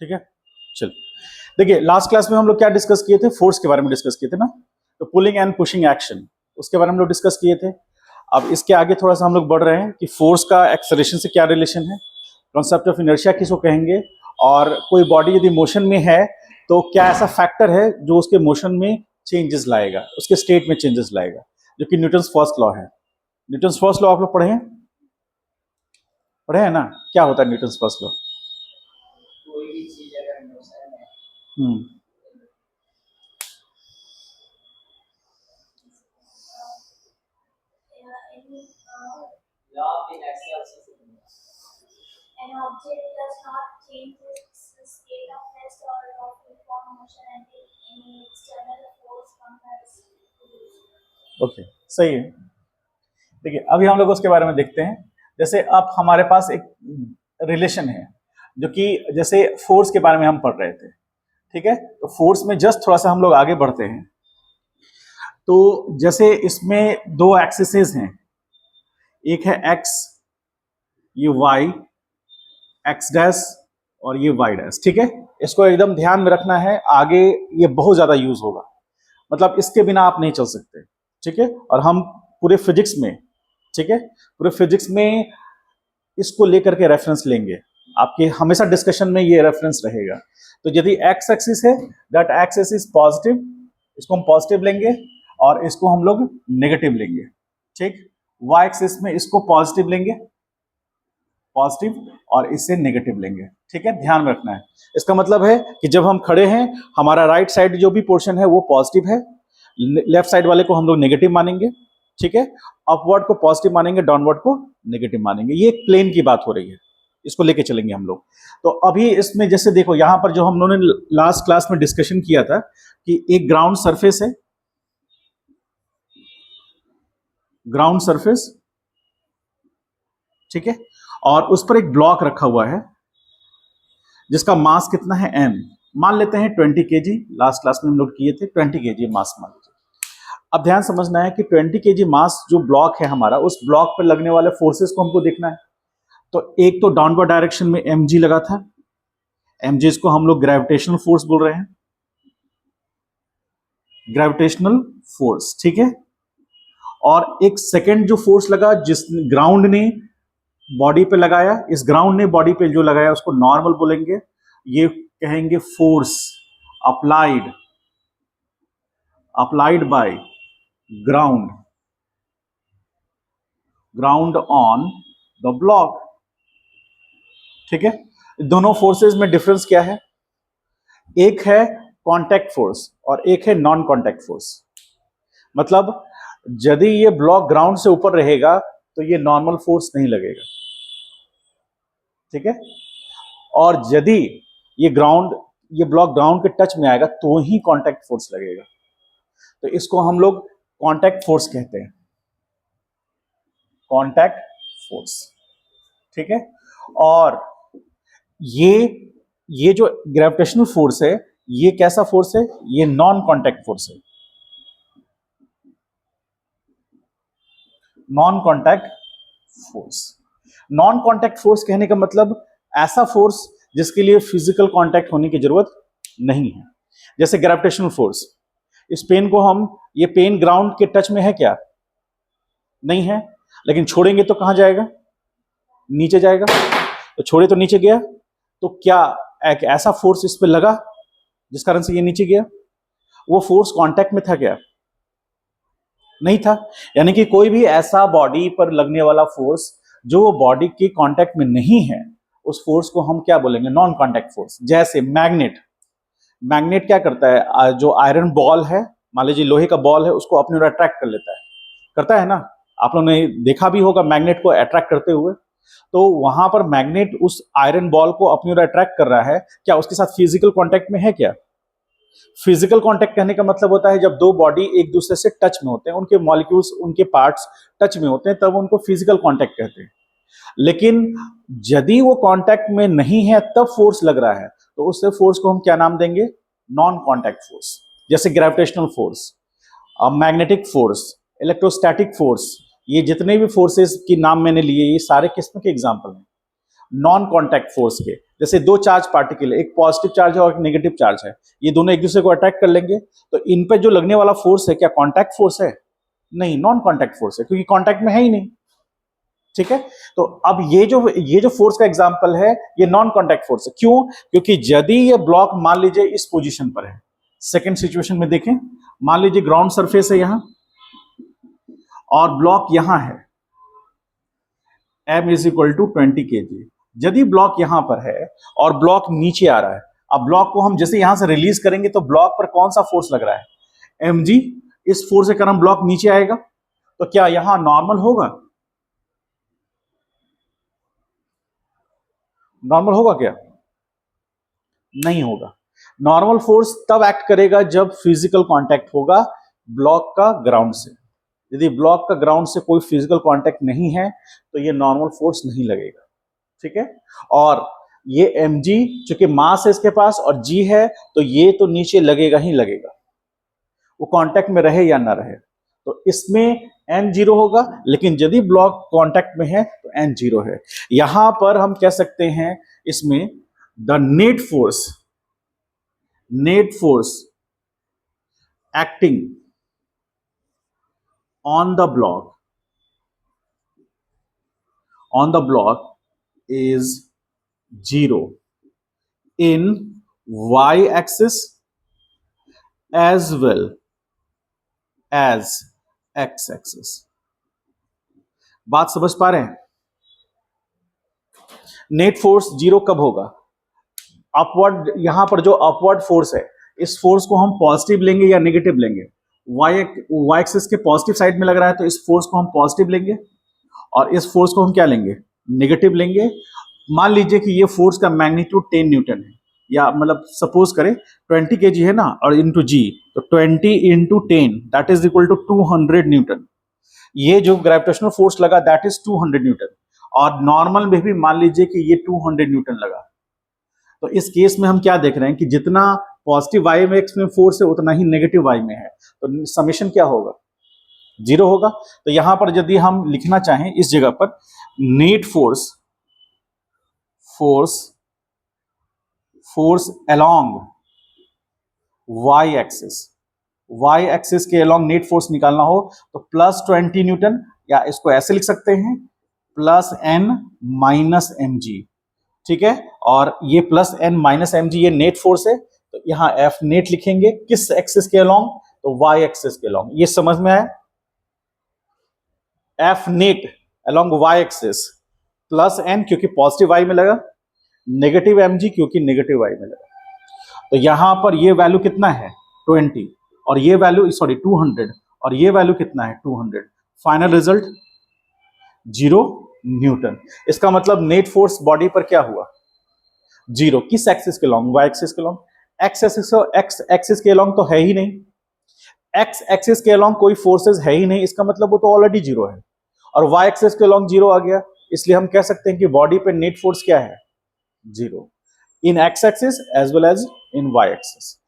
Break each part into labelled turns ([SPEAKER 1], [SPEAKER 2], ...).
[SPEAKER 1] ठीक है, चल देखिए लास्ट क्लास में हम लोग क्या डिस्कस किए थे, फोर्स के बारे में डिस्कस किए थे ना, तो पुलिंग एंड पुशिंग एक्शन उसके बारे में हम लोग डिस्कस किए थे। अब इसके आगे थोड़ा सा हम लोग बढ़ रहे हैं कि फोर्स का एक्सेलरेशन से क्या रिलेशन है, कॉन्सेप्ट ऑफ इनर्शिया किसको कहेंगे, और कोई बॉडी यदि मोशन में है तो क्या ऐसा फैक्टर है जो उसके मोशन में चेंजेस लाएगा, उसके स्टेट में चेंजेस लाएगा, जो कि न्यूटन्स फर्स्ट लॉ है। न्यूटन्स फर्स्ट लॉ आप लोग पढ़े हैं ना, क्या होता है न्यूटन्स फर्स्ट लॉ?
[SPEAKER 2] कोई भी चीज अगर मोशन में law of inertia also an object does not change its state of rest or of uniform motion until any external force compels it to do so.
[SPEAKER 1] Okay, सही है। देखिए अभी हम लोग उसके बारे में देखते हैं। जैसे अब हमारे पास एक रिलेशन है जो कि जैसे फोर्स के बारे में हम पढ़ रहे थे, ठीक है, तो फोर्स में जस्ट थोड़ा सा हम लोग आगे बढ़ते हैं। तो जैसे इसमें दो एक्सिसेस हैं, एक है एक्स, ये वाई, एक्स डैश और ये वाई डैश, ठीक है, इसको एकदम ध्यान में रखना है, आगे ये बहुत ज्यादा यूज होगा, मतलब इसके बिना आप नहीं चल सकते, ठीक है। और हम पूरे फिजिक्स में, ठीक है, पूरे फिजिक्स में इसको लेकर के रेफरेंस लेंगे, आपके हमेशा डिस्कशन में ये रेफरेंस रहेगा। तो यदि एक्स एक्सिस है, दैट एक्स एक्सिस पॉजिटिव, इसको हम पॉजिटिव लेंगे और इसको हम लोग नेगेटिव लेंगे, ठीक। वाई एक्सिस में इसको पॉजिटिव लेंगे, पॉजिटिव, और इससे नेगेटिव लेंगे, ठीक है, ध्यान में रखना है। इसका मतलब है कि जब हम खड़े हैं, हमारा राइट साइड जो भी पोर्शन है वो पॉजिटिव है, लेफ्ट साइड वाले को हम लोग नेगेटिव मानेंगे, ठीक है, अपवर्ड को पॉजिटिव मानेंगे, डाउनवर्ड को नेगेटिव मानेंगे। ये एक प्लेन की बात हो रही है, इसको लेके चलेंगे हम लोग। तो अभी इसमें जैसे देखो यहां पर जो हम लोगों ने लास्ट क्लास में डिस्कशन किया था कि एक ग्राउंड सरफेस है, ग्राउंड सरफेस, ठीक है, और उस पर एक ब्लॉक रखा हुआ है जिसका मास कितना है m, मान लेते हैं 20 kg, लास्ट क्लास में हम लोग किए थे 20 kg मास मान लीजिए। अब ध्यान समझना है कि 20 kg मास जो ब्लॉक है हमारा, उस ब्लॉक पर लगने वाले फोर्सेस को हमको देखना है। तो एक तो डाउनवर्ड डायरेक्शन में mg लगा था, mg इसको हम लोग ग्रेविटेशनल फोर्स बोल रहे हैं, ग्रेविटेशनल फोर्स, ठीक है। और एक सेकेंड जो फोर्स लगा जिस ग्राउंड ने बॉडी पे लगाया, इस ग्राउंड ने बॉडी पे जो लगाया उसको नॉर्मल बोलेंगे, ये कहेंगे force applied, applied by ground, ground on the block, ठीक है। दोनों फोर्सेस में डिफरेंस क्या है, एक है कांटेक्ट फोर्स और एक है नॉन कांटेक्ट फोर्स। मतलब यदि ये ब्लॉक ग्राउंड से ऊपर रहेगा तो ये नॉर्मल फोर्स नहीं लगेगा, ठीक है, और यदि ये ब्लॉक ग्राउंड के टच में आएगा तो ही कांटेक्ट फोर्स लगेगा। तो इसको हम लोग कांटेक्ट फोर्स कहते हैं, कांटेक्ट फोर्स, ठीक है। और ये जो ग्रेविटेशनल फोर्स है, ये कैसा फोर्स है, ये नॉन कांटेक्ट फोर्स है, non contact force. Non contact force कहने का मतलब ऐसा फोर्स जिसके लिए फिजिकल कांटेक्ट होने की जरूरत नहीं है। जैसे ग्रेविटेशनल फोर्स, इस पेन को हम, ये पेन ग्राउंड के टच में है क्या, नहीं है, लेकिन छोड़ेंगे तो कहां जाएगा, नीचे जाएगा, तो छोड़े तो नीचे गया, तो क्या एक ऐसा फोर्स इस पे लगा जिस कारण से ये नीचे गया, वो फोर्स कांटेक्ट में था क्या, नहीं था। यानी कि कोई भी ऐसा बॉडी पर लगने वाला फोर्स जो बॉडी के कांटेक्ट में नहीं है, उस फोर्स को हम क्या बोलेंगे, नॉन कांटेक्ट फोर्स। जैसे मैग्नेट, मैग्नेट क्या करता है, जो आयरन बॉल है, मान लीजिए लोहे का बॉल है, उसको अपनी ओर अट्रैक्ट कर लेता है, करता है ना, आप लोगों ने देखा भी होगा मैग्नेट को अट्रैक्ट करते हुए। तो वहां पर मैग्नेट उस आयरन बॉल को अपनी ओर अट्रैक्ट कर रहा है, क्या उसके साथ फिजिकल कांटेक्ट में है क्या? फिजिकल कांटेक्ट कहने का मतलब होता है जब दो बॉडी एक दूसरे से टच में होते हैं, उनके मॉलिक्यूल्स, उनके पार्ट्स टच में होते हैं, तब उनको फिजिकल कांटेक्ट कहते हैं। लेकिन यदि वो कांटेक्ट में नहीं है तब फोर्स लग रहा है, तो उस फोर्स को हम क्या नाम देंगे, नॉन कांटेक्ट फोर्स। जैसे gravitational force, magnetic force, electrostatic force, ये जितने भी फोर्सेस की नाम मैंने लिए, ये सारे किस्म के एग्जांपल हैं। नॉन कांटेक्ट फोर्स के, जैसे दो चार्ज पार्टिकल है, एक पॉजिटिव चार्ज है और एक नेगेटिव चार्ज है, ये दोनों एक दूसरे को अट्रैक्ट कर लेंगे, तो इन पे जो लगने वाला फोर्स है क्या कांटेक्ट फोर्स है? नहीं, नॉन कांटेक्ट फोर्स है, क्योंकि कांटेक्ट में है ही नहीं। ठीक है, तो अब ये जो फोर्स का एग्जांपल है ये नॉन कांटेक्ट फोर्स है। क्यों? क्योंकि यदि ये ब्लॉक मान लीजिए इस पोजीशन पर है, सेकंड सिचुएशन में देखें, मान लीजिए ग्राउंड सरफेस है यहां और ब्लॉक यहां है, m is equal to 20 kg। यदि ब्लॉक यहां पर है और ब्लॉक नीचे आ रहा है, अब ब्लॉक को हम जैसे यहां से रिलीज करेंगे तो ब्लॉक पर कौन सा फोर्स लग रहा है? mg। इस फोर्स के कारण ब्लॉक नीचे आएगा, तो क्या यहां नॉर्मल होगा? नॉर्मल होगा क्या? नहीं होगा। नॉर्मल फोर्स तब एक्ट करेगा जब फिजिकल कांटेक्ट होगा ब्लॉक का ग्राउंड से। यदि ब्लॉक का ग्राउंड से कोई फिजिकल कांटेक्ट नहीं है तो ये नॉर्मल फोर्स नहीं लगेगा। ठीक है, और ये mg चूंकि मास है इसके पास और g है, तो ये तो नीचे लगेगा ही लगेगा, वो कांटेक्ट में रहे या ना रहे। तो इसमें n जीरो होगा, लेकिन यदि ब्लॉक कांटेक्ट में है तो n जीरो है। यहां पर हम कह सकते हैं इसमें the net force acting on the block is 0 in y axis as well as x axis। बात समझ पा रहे हैं? नेट फोर्स जीरो कब होगा? अपवर्ड, यहां पर जो अपवर्ड फोर्स है, इस फोर्स को हम पॉजिटिव लेंगे या नेगेटिव लेंगे? y एक्सिस के पॉजिटिव साइड में लग रहा है तो इस फोर्स को हम पॉजिटिव लेंगे और इस फोर्स को हम क्या लेंगे? नेगेटिव लेंगे। मान लीजिए कि ये फोर्स का मैग्नीट्यूड 10 न्यूटन है, या मतलब सपोज करें 20 kg है ना, और इंटू जी, तो 20 into 10 that is equal to 200 newton. ये जो ग्रेविटेशनल फोर्स लगा दैट इज 200 न्यूटन, और नॉर्मल में भी मान लीजिए कि ये 200 न्यूटन लगा। तो इस केस में हम क्या देख रहे हैं कि जितना पॉजिटिव वाई में एक्स में फोर्स है उतना ही नेगेटिव वाई में है, तो समेशन क्या होगा? जीरो होगा। तो यहां पर यदि हम लिखना चाहें इस जगह पर net force along Y axis के अलोंग नेट फोर्स निकालना हो तो प्लस 20 न्यूटन, या इसको ऐसे लिख सकते हैं plus n minus m g. ठीक है, और ये plus n minus m g ये नेट फोर्स है, तो यहां एफ नेट लिखेंगे किस एक्सिस के अलोंग? तो वाई एक्सिस के अलोंग। ये समझ में आया? F net along Y axis plus n क्योंकि पॉजिटिव वाई में लगा, नेगेटिव एम जी क्योंकि नेगेटिव वाई में लगा। तो यहां पर ये वैल्यू कितना है? 20, और ये वैल्यू 200, और ये वैल्यू कितना है? 200। Final result 0 Newton. इसका मतलब नेट फोर्स बॉडी पर क्या हुआ? जीरो। किस एक्सिस के लॉन्ग? वाई एक्सिस के लॉन्ग। एक्स एक्सिस के लॉन्ग तो है ही नहीं, एक्स एक्सिस के लॉन्ग कोई फोर्सेस है ही नहीं, इसका मतलब वो तो ऑलरेडी जीरो है, और वाई एक्सिस के लॉन्ग जीरो आ गया, इसलिए हम कह सकते हैं कि बॉडी पे नेट फोर्स क्या है? Zero, in X axis as well as in Y axis.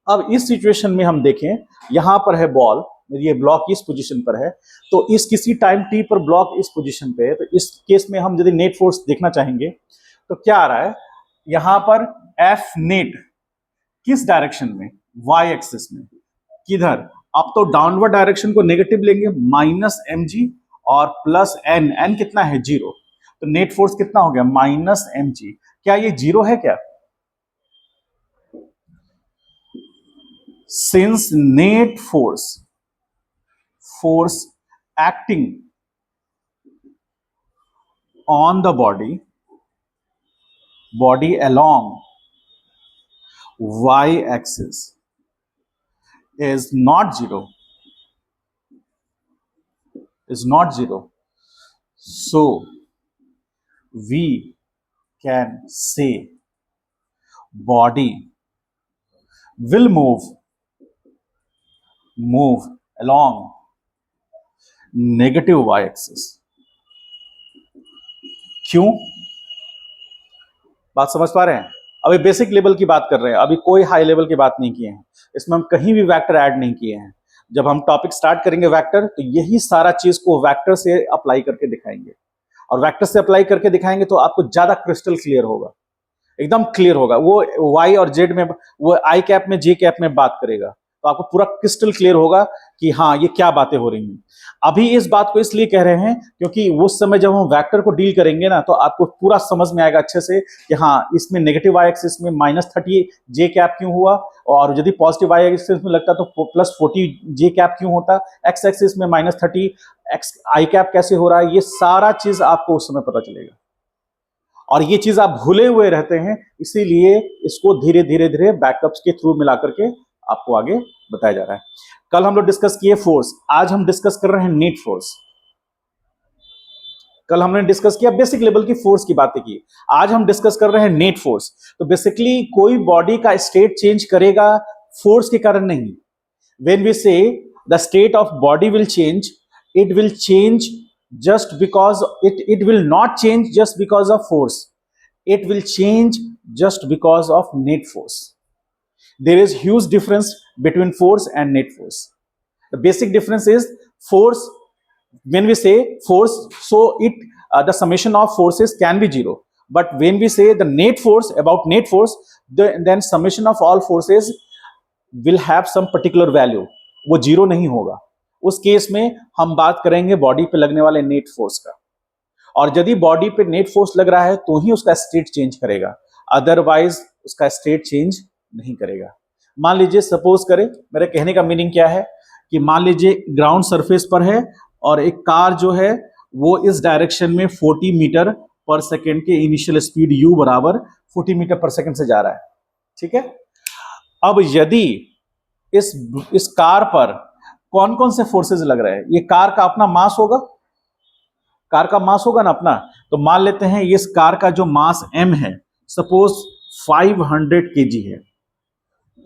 [SPEAKER 1] अब इस सिचुएशन में हम देखें, यहां पर है बॉल, ये ब्लॉक इस पोजीशन पर है, तो इस किसी टाइम टी पर ब्लॉक इस पोजीशन पे है, तो इस केस में हम यदि नेट फोर्स देखना चाहेंगे तो क्या आ रहा है यहां पर? एफ नेट किस डायरेक्शन में? वाई एक्सिस में। किधर? अब तो डाउनवर्ड डायरेक्शन को नेगेटिव लेंगे, माइनस एम जी और प्लस एन। एन कितना है? जीरो। तो नेट फोर्स कितना हो गया? Minus m g. क्या ये जीरो है क्या? Since net force acting on the body along y axis is not zero, so we can say body will move along negative Y axis. क्यों? बात समझ पा रहे हैं? अभी बेसिक लेवल की बात कर रहे हैं, अभी कोई हाई लेवल की बात नहीं किए हैं, इसमें हम कहीं भी वेक्टर ऐड नहीं किए हैं। जब हम टॉपिक स्टार्ट करेंगे वेक्टर, तो यही सारा चीज को वेक्टर से अप्लाई करके दिखाएंगे। और वेक्टर से अप्लाई करके दिखाएंगे तो आपको ज्यादा क्रिस्टल क्लियर होगा, एकदम क्लियर होगा। वो वाई और जेड में, वो आई कैप में, जे कैप में बात करेगा, तो आपको पूरा क्रिस्टल क्लियर होगा कि हाँ ये क्या बातें हो रही हैं। अभी इस बात को इसलिए कह रहे हैं क्योंकि उस समय जब हम वेक्टर को डील करेंगे ना, तो आपको पूरा समझ में आएगा अच्छे से कि हाँ इसमें नेगेटिव आई एक्सिस में -30 जे कैप क्यों हुआ, और यदि पॉजिटिव आई एक्सिस में लगता तो +40 जे कैप क्यों होता, एक्स एक्सिस में -30 एक्स आई कैप कैसे हो रहा है, ये सारा चीज आपको उस समय पता चलेगा। और ये चीज आप भूले हुए रहते हैं, इसीलिए इसको धीरे धीरे धीरे बैकअप्स के थ्रू मिला करके आपको आगे बताया जा रहा है। कल हम लोग डिस्कस किए फोर्स, आज हम डिस्कस कर रहे हैं नेट फोर्स। कल हमने डिस्कस किया बेसिक लेवल की फोर्स की बातें की, आज हम डिस्कस कर रहे हैं नेट फोर्स। तो बेसिकली कोई बॉडी का स्टेट चेंज करेगा फोर्स के कारण नहीं। व्हेन वी से the state of body will change, it will change just because it will not change just because of force, it will change just because of net force. There is huge difference between force and net force. The basic difference is force, when we say force, so it the summation of forces can be zero, but when we say the net force, about net force, then summation of all forces will have some particular value, वो zero नहीं होगा। उस case में हम बात करेंगे body पे लगने वाले नेट फोर्स का, और यदि बॉडी पे नेट फोर्स लग रहा है तो ही उसका स्टेट चेंज करेगा, अदरवाइज उसका स्टेट चेंज नहीं करेगा। मान लीजिए सपोज करें, मेरे कहने का मीनिंग क्या है कि मान लीजिए ग्राउंड सरफेस पर है और एक कार जो है वो इस डायरेक्शन में 40 मीटर पर सेकेंड के इनिशियल स्पीड u बराबर 40 मीटर पर सेकेंड से जा रहा है, ठीक है। अब यदि इस कार पर कौन कौन से फोर्सेस लग रहे हैं, ये कार का अपना मास होगा, कार का मास होगा ना अपना, तो मान लेते हैं इस कार का जो मास m है, सपोज 500 kg है,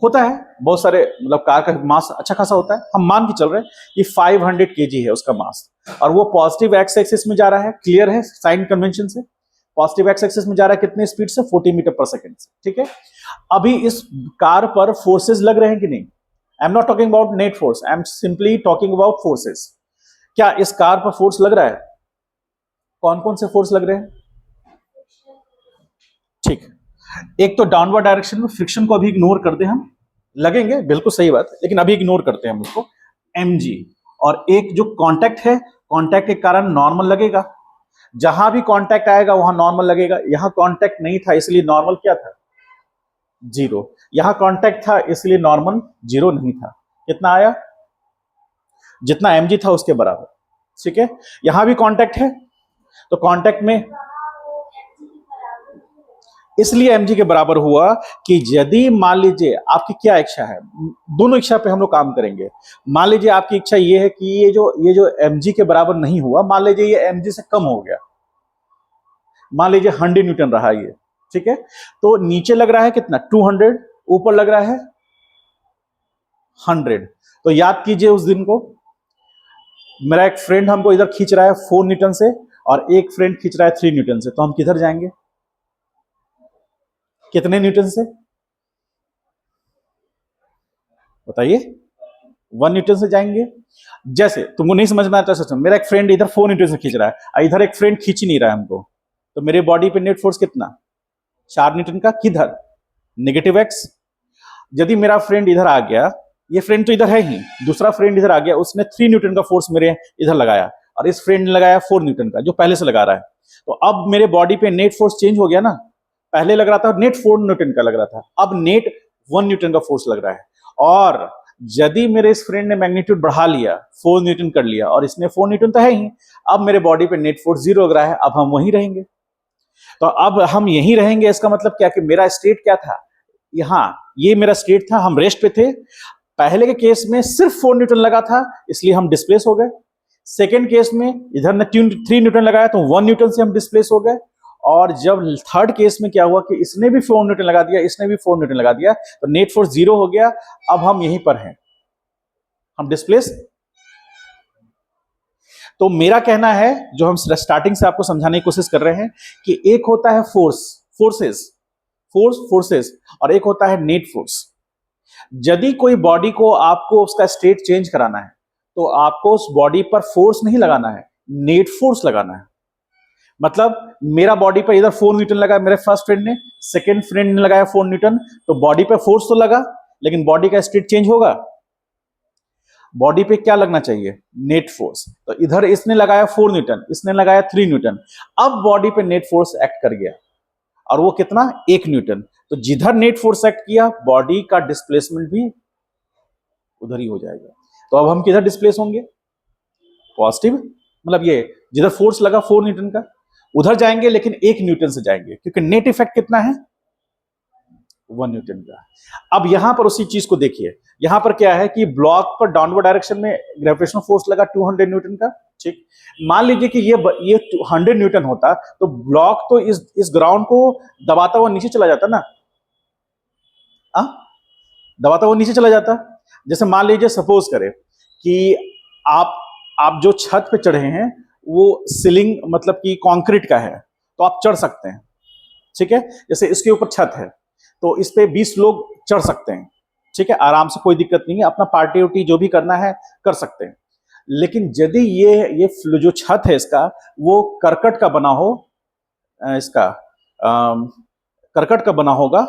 [SPEAKER 1] होता है बहुत सारे, मतलब कार का मास अच्छा खासा होता है, हम मान के चल रहे हैं कि 500 kg है उसका मास, और वो पॉजिटिव एक्स एक्सिस में जा रहा है, क्लियर है साइन कन्वेंशन से, पॉजिटिव एक्स एक्सिस में जा रहा है कितने स्पीड से, 40 मीटर पर सेकेंड से, ठीक है। अभी इस कार पर फोर्सेस लग रहे हैं कि नहीं, I am not talking about net force, I am simply talking about forces. क्या इस कार पर फोर्स लग रहा है, कौन कौन से फोर्स लग रहे हैं, ठीक। एक तो डाउनवर्ड डायरेक्शन में, फ्रिक्शन को अभी इग्नोर कर दे हम, लगेंगे बिल्कुल सही बात, लेकिन अभी इग्नोर करते हैं हम उसको, mg। और एक जो कांटेक्ट है, कांटेक्ट के कारण नॉर्मल लगेगा, जहां भी कांटेक्ट आएगा वहां नॉर्मल लगेगा। यहां कांटेक्ट नहीं था इसलिए नॉर्मल क्या था, जीरो। यहां कांटेक्ट था इसलिए नॉर्मल जीरो नहीं था, कितना आया, जितना mg था उसके बराबर, ठीक है। यहां भी कांटेक्ट है, तो कांटेक्ट में इसलिए mg के बराबर हुआ कि यदि मान लीजिए आपकी क्या इच्छा है, दोनों इच्छा पे हम लोग काम करेंगे। मान लीजिए आपकी इच्छा ये है कि ये जो mg के बराबर नहीं हुआ, मान लीजिए ये mg से कम हो गया, मान लीजिए 100 न्यूटन रहा ये, ठीक है। तो नीचे लग रहा है कितना, 200, ऊपर लग रहा है 100। तो याद कीजिए उस दिन को, मेरा एक फ्रेंड हमको इधर खींच रहा है 4 न्यूटन से और एक फ्रेंड खींच रहा है 3 न्यूटन से, तो हम किधर जाएंगे, कितने न्यूटन से बताइए, 1 न्यूटन से जाएंगे। जैसे तुमको नहीं समझ में आता है, मेरा एक फ्रेंड इधर 4 न्यूटन से खींच रहा है, इधर एक फ्रेंड खींच नहीं रहा है हमको, तो मेरे बॉडी पे नेट फोर्स कितना, 4 न्यूटन का, किधर, नेगेटिव एक्स। यदि मेरा फ्रेंड इधर आ गया, ये फ्रेंड तो इधर है ही, दूसरा फ्रेंड इधर आ गया, उसने 3 न्यूटन का फोर्स मेरे इधर लगाया, और इस फ्रेंड ने लगाया 4 न्यूटन का जो पहले से लगा रहा है, तो अब मेरे बॉडी पे नेट फोर्स चेंज हो गया ना, पहले लग रहा था नेट 4 न्यूटन का लग रहा था, अब नेट 1 न्यूटन का फोर्स लग रहा है। और यदि मेरे इस फ्रेंड ने मैग्नीट्यूड बढ़ा लिया, 4 न्यूटन कर लिया, और इसने 4 न्यूटन तो है ही, अब मेरे बॉडी पे नेट फोर्स 0 लग रहा है, अब हम वहीं रहेंगे। तो अब हम यहीं रहेंगे, इसका मतलब क्या कि मेरा स्टेट क्या था, यहां ये मेरा स्टेट था, हम रेस्ट पे थे। पहले के केस में सिर्फ 4 न्यूटन लगा था इसलिए हम डिस्प्लेस हो गए, सेकेंड केस में इधर ने 3 न्यूटन लगाया तो 1 न्यूटन से हम डिस्प्लेस हो गए, और जब थर्ड केस में क्या हुआ कि इसने भी 4 न्यूटन लगा दिया, इसने भी 4 न्यूटन लगा दिया, तो नेट फोर्स 0 हो गया, अब हम यहीं पर हैं, हम डिस्प्लेस। तो मेरा कहना है, जो हम स्टार्टिंग से आपको समझाने की कोशिश कर रहे हैं, कि एक होता है फोर्सेस और एक होता है नेट फोर्स। यदि कोई बॉडी को आपको उसका स्टेट चेंज कराना है, तो आपको उस बॉडी पर फोर्स नहीं लगाना है, नेट फोर्स लगाना है। मतलब मेरा बॉडी पे इधर 4 न्यूटन लगा मेरे फर्स्ट फ्रेंड ने, सेकंड फ्रेंड ने लगाया 4 न्यूटन, तो बॉडी पे फोर्स तो लगा, लेकिन बॉडी का स्टेट चेंज होगा। बॉडी पे क्या लगना चाहिए? Net force. तो इधर इसने लगाया 4 न्यूटन, इसने लगाया 3 न्यूटन, अब बॉडी पे नेट फोर्स एक्ट कर गया, और वो कितना? 1 न्यूटन। तो जिधर नेट फोर्स एक्ट किया, बॉडी का डिस्प्लेसमेंट भी उधर ही हो जाएगा। तो अब हम किधर डिस्प्लेस होंगे? पॉजिटिव, मतलब ये जिधर फोर्स लगा 4 न्यूटन का, उधर जाएंगे, लेकिन 1 न्यूटन से जाएंगे, क्योंकि नेट इफेक्ट कितना है? 1 न्यूटन का। अब यहां पर उसी चीज को देखिए, यहां पर क्या है कि ब्लॉक पर डाउनवर्ड डायरेक्शन में ग्रेविटेशनल फोर्स लगा 200 न्यूटन का, ठीक। मान लीजिए कि ये 100 न्यूटन होता, तो ब्लॉक तो इस ग्राउंड को दबाता हुआ नीचे चला जाता ना, दबाता हुआ नीचे चला जाता। जैसे मान लीजिए, सपोज करें कि आप जो छत पे चढ़े हैं वो सीलिंग मतलब कि कंक्रीट का है, तो आप चढ़ सकते हैं, ठीक है। जैसे इसके ऊपर छत है, तो इस पे 20 लोग चढ़ सकते हैं, ठीक है, आराम से, कोई दिक्कत नहीं है, अपना पार्टी उर्टी जो भी करना है कर सकते हैं। लेकिन यदि ये जो छत है इसका, वो करकट का बना हो, इसका करकट का बना होगा,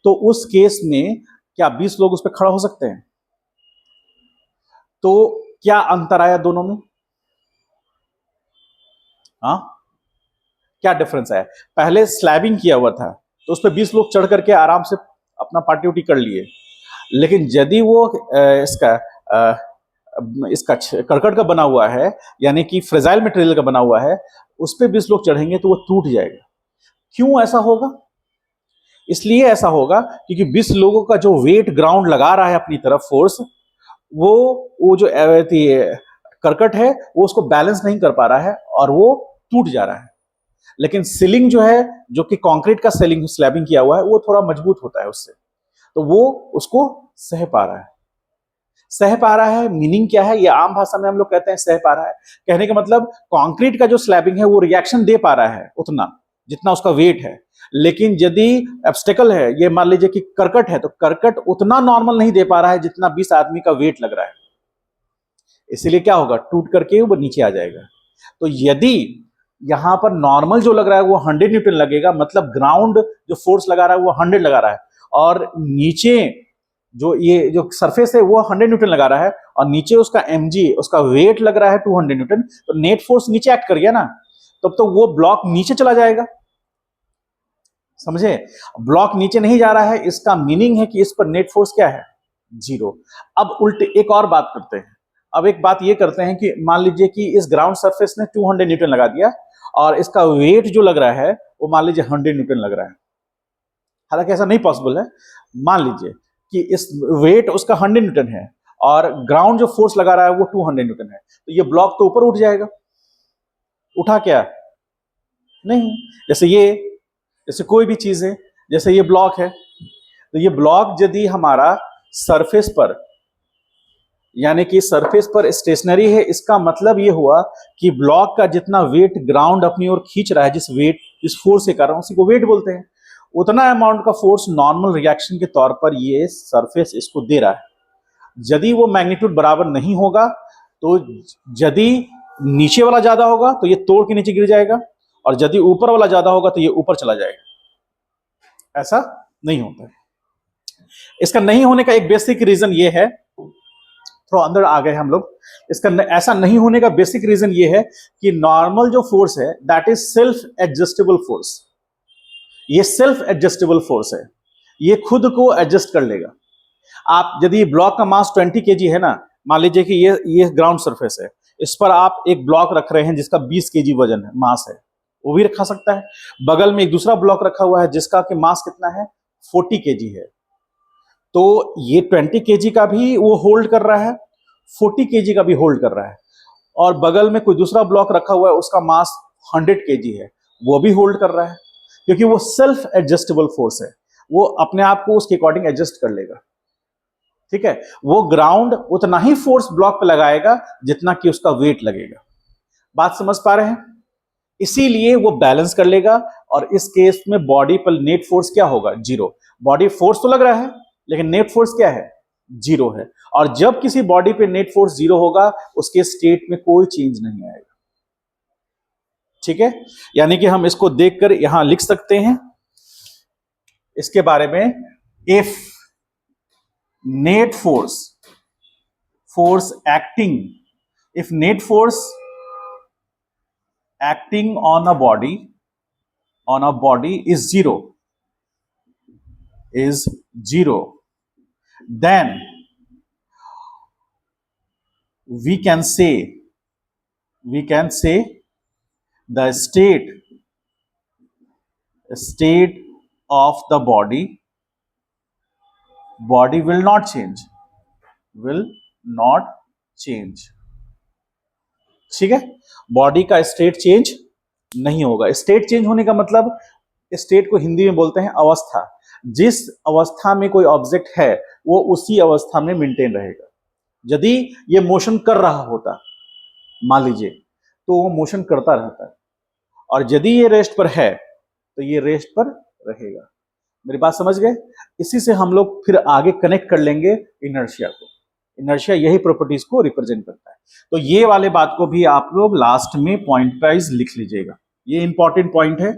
[SPEAKER 1] तो उस केस में क्या 20 लोग उस पर खड़ा हो सकते हैं? तो क्या अंतर आया दोनों में? क्या डिफरेंस है? पहले स्लैबिंग किया हुआ था, तो उस पर 20 लोग चढ़ करके आराम से अपना पार्टी उटी कर लिए, लेकिन यदि वो इसका करकट का बना हुआ है, यानी कि फ्रेजाइल मटेरियल का बना हुआ है, उस पर 20 लोग चढ़ेंगे तो वो टूट जाएगा। क्यों ऐसा होगा? इसलिए ऐसा होगा क्योंकि 20 लोगों का जो वेट ग्राउंड लगा रहा है अपनी तरफ फोर्स, वो जो करकट है वो उसको बैलेंस नहीं कर पा रहा है और वो टूट जा रहा है। लेकिन सीलिंग जो है, जो कि कंक्रीट का स्लैबिंग किया हुआ है, वो थोड़ा मजबूत होता है उससे, तो वो उसको सह पा रहा है। सह पा रहा है मीनिंग क्या है? ये आम भाषा में हम लोग कहते हैं सह पा रहा है। कहने का मतलब कंक्रीट का जो स्लैबिंग है वो रिएक्शन दे पा रहा है उतना जितना उसका वेट है, लेकिन यदि ऑब्स्टेकल है, ये मान लीजिए कि करकट है, तो करकट उतना नॉर्मल नहीं दे पा रहा है जितना 20 आदमी का वेट लग रहा है, इसीलिए क्या होगा? टूट करके वो नीचे आ जाएगा। तो यदि यहां पर नॉर्मल जो लग रहा है वो 100 न्यूटन लगेगा, मतलब ग्राउंड जो फोर्स लगा रहा है वो 100 लगा रहा है, और नीचे ये जो सरफेस है वो 100 न्यूटन लगा रहा है, और नीचे उसका mg, उसका वेट लग रहा है 200 न्यूटन, तो नेट फोर्स नीचे एक्ट कर गया ना, तब तो वो ब्लॉक नीचे चला जाएगा। समझे? ब्लॉक नीचे नहीं जा रहा है, इसका मीनिंग है कि इस पर नेट फोर्स क्या है? 0। अब उल्टे एक और बात करते हैं। अब एक बात ये करते हैं कि मान लीजिए कि इस ग्राउंड सरफेस ने 200 न्यूटन लगा दिया, और इसका वेट जो लग रहा है वो मान लीजिए 100 न्यूटन लग रहा है। हालांकि ऐसा नहीं पॉसिबल है। मान लीजिए कि इस वेट उसका 100 न्यूटन है और ग्राउंड जो फोर्स लगा रहा है वो 200 न्यूटन है, तो ये ब्लॉक तो ऊपर उठ जाएगा। उठा क्या? नहीं। जैसे कोई भी चीज है, जैसे ये ब्लॉक है, तो ये ब्लॉक यदि हमारा सरफेस पर, यानी कि सरफेस पर स्टेशनरी है, इसका मतलब ये हुआ कि ब्लॉक का जितना वेट ग्राउंड अपनी ओर खींच रहा है, जिस फोर्स के कारण, उसी को वेट बोलते हैं। उतना अमाउंट का फोर्स नॉर्मल रिएक्शन के तौर पर ये सरफेस इसको दे रहा है। यदि वो मैग्नीट्यूड बराबर नहीं होगा, तो यदि नीचे वाला ज्यादा होगा तो ये तोड़ के नीचे गिर जाएगा, और यदि ऊपर वाला ज्यादा होगा तो ये ऊपर चला जाएगा। ऐसा नहीं होता है। इसका नहीं होने का एक बेसिक रीजन ये है, थोड़ा अंदर आ गए हम लोग। इसका ऐसा नहीं होने का बेसिक रीजन ये है कि नॉर्मल जो फोर्स है that is self adjustable force. ये सेल्फ एडजस्टेबल फोर्स है, ये खुद को एडजस्ट कर लेगा। आप यदि ब्लॉक का मास 20 kg है ना, मान लीजिए कि ये ग्राउंड सरफेस है, इस पर आप एक ब्लॉक रख रहे हैं जिसका 20 kg वजन है, मास है, वो भी रखा सकता है। बगल में एक दूसरा ब्लॉक रखा हुआ है जिसका कि मास कितना है? 40 kg है, तो ये 20 kg का भी वो होल्ड कर रहा है, 40 kg का भी होल्ड कर रहा है, और बगल में कोई दूसरा ब्लॉक रखा हुआ है उसका मास 100 kg है, वो भी होल्ड कर रहा है, क्योंकि वो सेल्फ एडजस्टेबल फोर्स है, वो अपने आप को उसके अकॉर्डिंग एडजस्ट कर लेगा। ठीक है, वो ग्राउंड उतना ही फोर्स ब्लॉक पे लगाएगा जितना कि उसका वेट लगेगा। बात समझ पा रहे हैं? इसीलिए वो बैलेंस कर लेगा, और इस केस में बॉडी पर नेट फोर्स क्या होगा? 0। बॉडी फोर्स तो लग रहा है, लेकिन नेट फोर्स क्या है? 0 है। और जब किसी बॉडी पे नेट फोर्स 0 होगा, उसके स्टेट में कोई चेंज नहीं आएगा। ठीक है, यानी कि हम इसको देखकर यहां लिख सकते हैं इसके बारे में, if net force acting, if net force acting on a body is zero, then we can say the state of the body will not change. ठीक है, बॉडी का स्टेट चेंज नहीं होगा. स्टेट चेंज होने का मतलब, स्टेट को हिंदी में बोलते हैं अवस्था. जिस अवस्था में कोई ऑब्जेक्ट है वो उसी अवस्था में मेंटेन रहेगा. यदि ये मोशन कर रहा होता मान लीजिए, तो वो मोशन करता रहता है, और यदि ये रेस्ट पर है तो ये रेस्ट पर रहेगा. मेरी बात समझ गए? इसी से हम लोग फिर आगे कनेक्ट कर लेंगे इनर्शिया को. इनर्शिया यही प्रॉपर्टीज को रिप्रेजेंट करता है. तो ये वाले बात को भी आप लोग लास्ट में पॉइंट वाइज लिख लीजिएगा. ये इंपॉर्टेंट पॉइंट है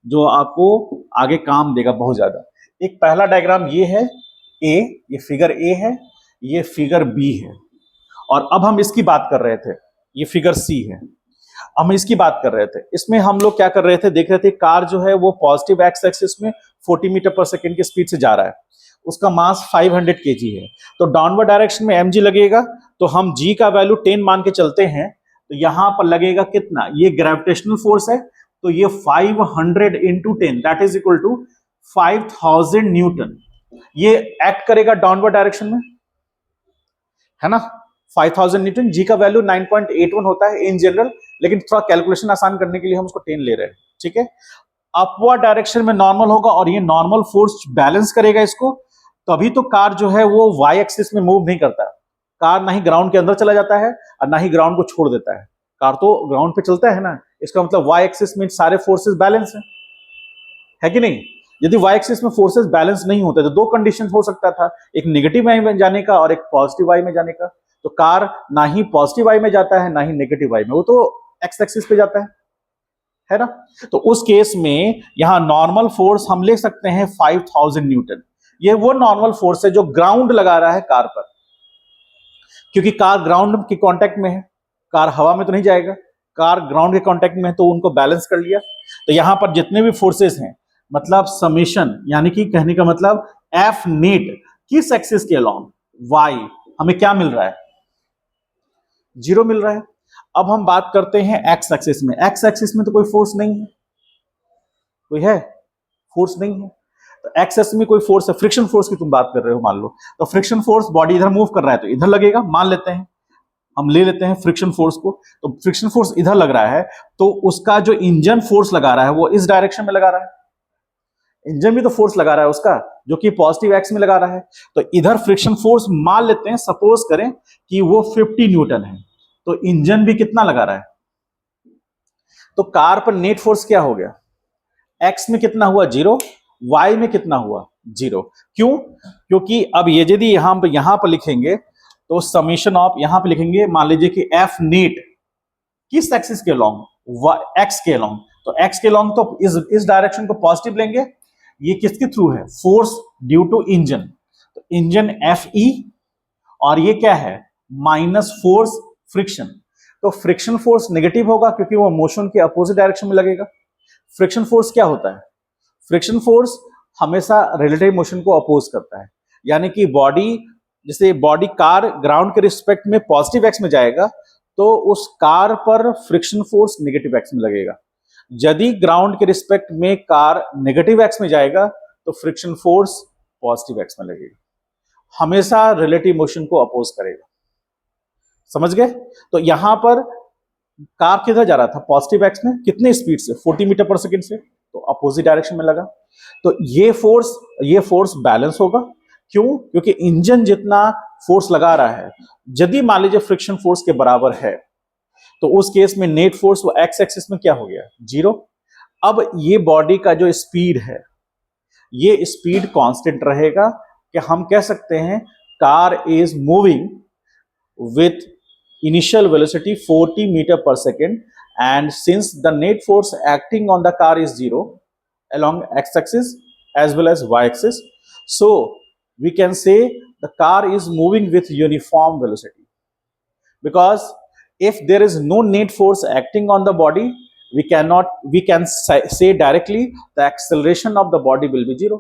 [SPEAKER 1] जो आपको आगे काम देगा बहुत ज्यादा. एक पहला डायग्राम ये है ए, ये फिगर ए है, ये फिगर बी है, और अब हम इसकी बात कर रहे थे, ये फिगर सी है. हम इसकी बात कर रहे थे. इसमें हम लोग क्या कर रहे थे, देख रहे थे कार जो है वो पॉजिटिव एक्स एक्सिस में 40 मीटर पर सेकेंड की स्पीड से जा रहा है. उसका मास 500 केजी है. तो डाउनवर्ड डायरेक्शन में mg लगेगा. तो हम g का वैल्यू 10 मान के चलते हैं, तो यहां पर लगेगा कितना, ये ग्रेविटेशनल फोर्स है, तो ये 500 into 10 that is equal to 5000 newton. ये एक्ट करेगा डाउनवर्ड डायरेक्शन में, है ना. 5000 न्यूटन. जी का वैल्यू 9.81 होता है इन जनरल, लेकिन थोड़ा कैलकुलेशन आसान करने के लिए हम उसको 10 ले रहे हैं. ठीक है, अपवर्ड डायरेक्शन में नॉर्मल होगा, और ये नॉर्मल फोर्स बैलेंस करेगा इसको. तभी तो कार जो है वो वाई एक्सिस में मूव नहीं करता. कार ना ही ग्राउंड के अंदर चला जाता है और ना ही ग्राउंड को छोड़ देता है. कार तो ग्राउंड पे चलता है ना. इसका मतलब वाई एक्सिस में सारे फोर्सेस बैलेंस है कि नहीं. यदि वाई एक्सिस में फोर्सेस बैलेंस नहीं होते तो दो कंडीशन हो सकता था, एक नेगेटिव वाई में जाने का और एक पॉजिटिव वाई में जाने का. तो कार ना ही पॉजिटिव वाई में जाता है ना ही नेगेटिव वाई में, वो तो एक्स एक्सिस पे जाता है ना. तो उस केस में यहां नॉर्मल फोर्स हम ले सकते हैं 5000 न्यूटन. ये वो नॉर्मल फोर्स है जो ग्राउंड लगा रहा है कार पर, क्योंकि कार ग्राउंड के कांटेक्ट में है. कार हवा में तो नहीं जाएगा, कार ग्राउंड के कांटेक्ट में है, तो उनको बैलेंस कर लिया. तो यहां पर जितने भी फोर्सेस हैं, मतलब समेशन, यानी कि कहने का मतलब एफ नेट किस एक्सिस के अलोंग, वाई, हमें क्या मिल रहा है, 0 मिल रहा है. अब हम बात करते हैं एक्स एक्सिस में. एक्स एक्सिस में तो कोई फोर्स नहीं है, कोई है फोर्स नहीं है. तो एक्स एक्सिस में कोई फोर्स है, फ्रिक्शन फोर्स की तुम बात कर रहे हो मान लो. तो फ्रिक्शन फोर्स, बॉडी इधर मूव कर रहा है तो इधर लगेगा, मान लेते हैं, हम ले लेते हैं फ्रिक्शन फोर्स को. तो फ्रिक्शन फोर्स इधर लग रहा है, तो उसका जो इंजन फोर्स लगा रहा है वो इस डायरेक्शन में लगा रहा है. इंजन भी तो फोर्स लगा रहा है उसका, जो कि पॉजिटिव एक्स में लगा रहा है. तो इधर फ्रिक्शन फोर्स मान लेते हैं, सपोज करें कि वो 50 न्यूटन है, तो इंजन भी कितना लगा रहा है. तो कार पर नेट फोर्स क्या हो गया, एक्स में कितना हुआ 0, वाई में कितना हुआ 0. क्यों, क्योंकि अब ये यदि यहां पर लिखेंगे तो समेशन ऑफ, यहां पर लिखेंगे मान लीजिए कि एफ नेट किस एक्सिस के अलोंग, एक्स के अलोंग. तो एक्स के अलोंग तो इस डायरेक्शन को पॉजिटिव लेंगे. ये किसके थ्रू है, फोर्स ड्यू टू इंजन. तो इंजन एफ ई, और ये क्या है, माइनस फोर्स फ्रिक्शन. तो फ्रिक्शन फोर्स नेगेटिव होगा क्योंकि वो मोशन के अपोजिट डायरेक्शन में लगेगा. फ्रिक्शन फोर्स क्या होता है, फ्रिक्शन फोर्स हमेशा रिलेटिव मोशन को अपोज करता है. यानी कि बॉडी, जैसे बॉडी कार ग्राउंड के रिस्पेक्ट में पॉजिटिव एक्स में जाएगा, तो उस कार पर फ्रिक्शन फोर्स नेगेटिव एक्स में लगेगा. यदि ग्राउंड के रिस्पेक्ट में कार नेगेटिव एक्स में जाएगा तो फ्रिक्शन फोर्स पॉजिटिव एक्स में लगेगा. हमेशा रिलेटिव मोशन को अपोज करेगा. समझ गए. तो यहां पर कार किधर जा रहा था, पॉजिटिव एक्स में, कितने स्पीड से, 40 मीटर पर सेकेंड से, तो अपोजिट डायरेक्शन में लगा. तो ये फोर्स बैलेंस होगा. क्यों, क्योंकि इंजन जितना फोर्स लगा रहा है, यदि मान लीजिए फ्रिक्शन फोर्स के बराबर है, तो उस केस में नेट फोर्स वो एक्स एक्सिस में क्या हो गया 0. अब ये बॉडी का जो स्पीड है, ये स्पीड कांस्टेंट रहेगा, कि हम कह सकते हैं car is moving with initial velocity 40 metre पर second and since the net force acting on the car is zero along x-axis as well as y-axis, so we can say the car is moving with uniform velocity, because if there is no net force acting on the body, we can say directly the acceleration of the body will be zero.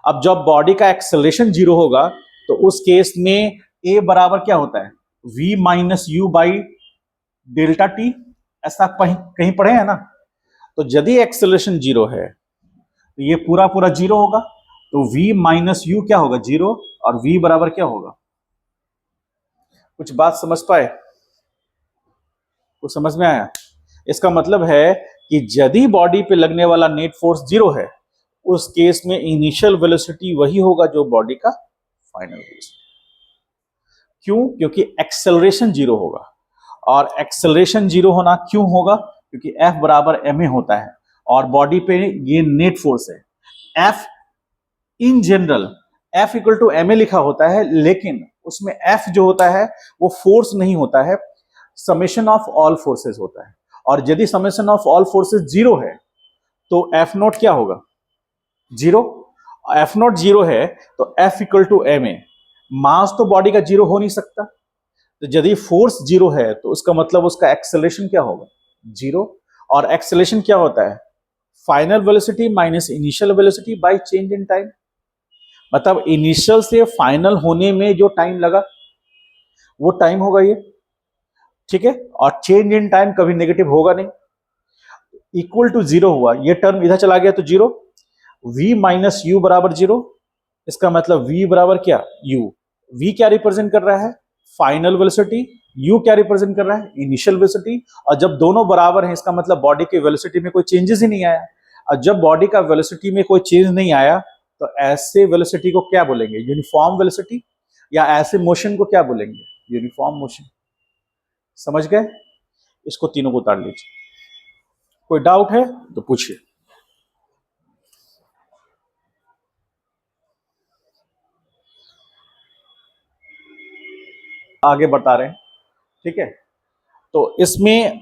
[SPEAKER 1] अब जब body का acceleration zero होगा तो उस case में ए बराबर क्या होता है, v minus you by delta T, ऐसा कहीं पढ़े हैं ना। तो यदि एक्सेलरेशन जीरो है तो ये पूरा पूरा जीरो होगा, तो v माइनस यू क्या होगा, जीरो, और v बराबर क्या होगा। कुछ बात समझ पाए, कुछ समझ में आया। इसका मतलब है कि यदि बॉडी पे लगने वाला नेट फोर्स जीरो है, उस केस में इनिशियल वेलोसिटी वही होगा जो बॉडी का फाइनल वेलोसिटी। क्यों? क्योंकि एक्सेलरेशन जीरो होगा, और एक्सेलरेशन जीरो होना क्यों होगा, क्योंकि F बराबर ma होता है और बॉडी पे ये नेट फोर्स है। F in general F equal to ma लिखा होता है, लेकिन उसमें F जो होता है वो फोर्स नहीं होता है, समेशन ऑफ ऑल फोर्सेस होता है। और यदि summation of all forces zero है तो F नोट क्या होगा, जीरो। F नोट जीरो है तो F इक्वल टू ma, मास तो बॉडी का जीरो हो नहीं सकता, तो यदि फोर्स जीरो है तो उसका मतलब उसका एक्सेलरेशन क्या होगा, जीरो। और एक्सेलरेशन क्या होता है, final velocity minus initial velocity by change in time. मतलब इनिशियल से फाइनल होने में जो टाइम लगा वो टाइम होगा ये, ठीक है। और चेंज इन टाइम कभी नेगेटिव होगा नहीं, इक्वल टू जीरो हुआ, ये टर्म इधर चला गया तो जीरो। v माइनस यू बराबर जीरो, इसका मतलब v बराबर क्या, u। v क्या रिप्रेजेंट कर रहा है, फाइनल वेलोसिटी, u क्या रिप्रेजेंट कर रहा है, इनिशियल वेलोसिटी। और जब दोनों बराबर हैं इसका मतलब बॉडी की वेलोसिटी में कोई चेंजेस ही नहीं आया। और जब बॉडी का वेलोसिटी में कोई चेंज नहीं आया तो ऐसे वेलोसिटी को क्या बोलेंगे, यूनिफॉर्म वेलोसिटी, या ऐसे मोशन को क्या बोलेंगे, यूनिफॉर्म मोशन। समझ गए? इसको तीनों को उतार लीजिए। कोई डाउट है तो पूछिए। आगे बता रहे हैं, ठीक है। तो इसमें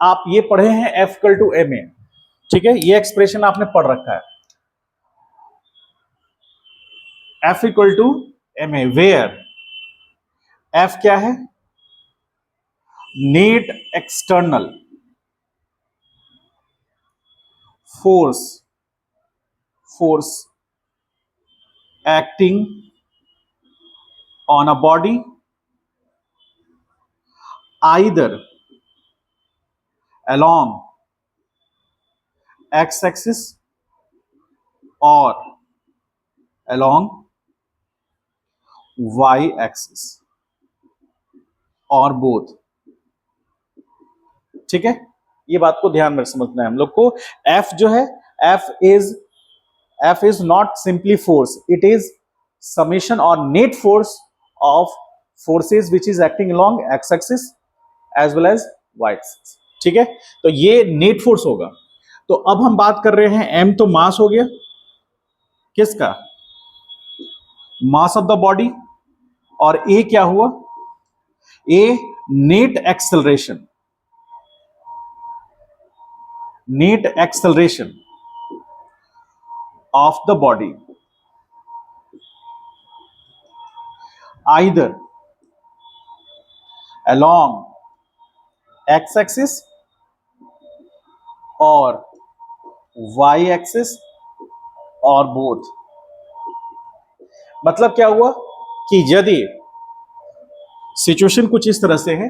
[SPEAKER 1] आप ये पढ़े हैं F इक्वल टू ma, ठीक है, ये एक्सप्रेशन आपने पढ़ रखा है, F equal to ma, where F क्या है, net external force, force acting on a body either along x-axis or along y-axis or both, ठीक है। ये बात को ध्यान में समझना है हम लोग को। F जो है, F is not simply force, it is summation or net force of forces which is acting along x-axis as well as y-axis, ठीक है। तो ये नेट फोर्स होगा। तो अब हम बात कर रहे हैं, m तो मास हो गया किसका, मास ऑफ द बॉडी, और a क्या हुआ, a net acceleration, net acceleration of the body either along x-axis or y-axis or both। मतलब क्या हुआ कि यदि सिचुएशन कुछ इस तरह से है,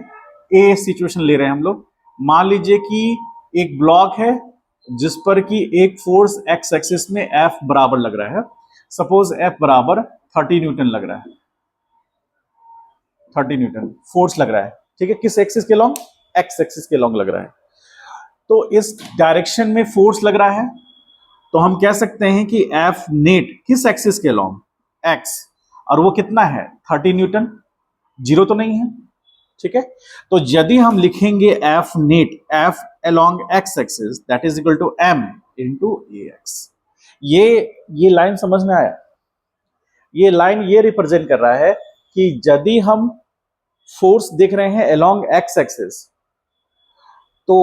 [SPEAKER 1] ए सिचुएशन ले रहे हैं हम लोग, मान लीजिए कि एक ब्लॉक है जिस पर कि एक फोर्स एक्स एक्सिस में F बराबर लग रहा है, सपोज F बराबर 30 न्यूटन लग रहा है, 30 न्यूटन फोर्स लग रहा है, ठीक है। किस एक्सिस के लॉन्ग, एक्स एक्सिस के लॉन्ग लग रहा है। तो इस डायरेक्शन में फोर्स लग रहा है, तो हम कह सकते हैं कि F नेट किस एक्सिस के लॉन्ग, एक्स, और वो कितना है 30 न्यूटन, जीरो तो नहीं है, ठीक है। तो यदि हम लिखेंगे F net, F along x axis that is equal to m into ax। ये लाइन समझ में आया, ये लाइन ये रिप्रेजेंट कर रहा है कि यदि हम फोर्स देख रहे हैं along x एक्सिस, तो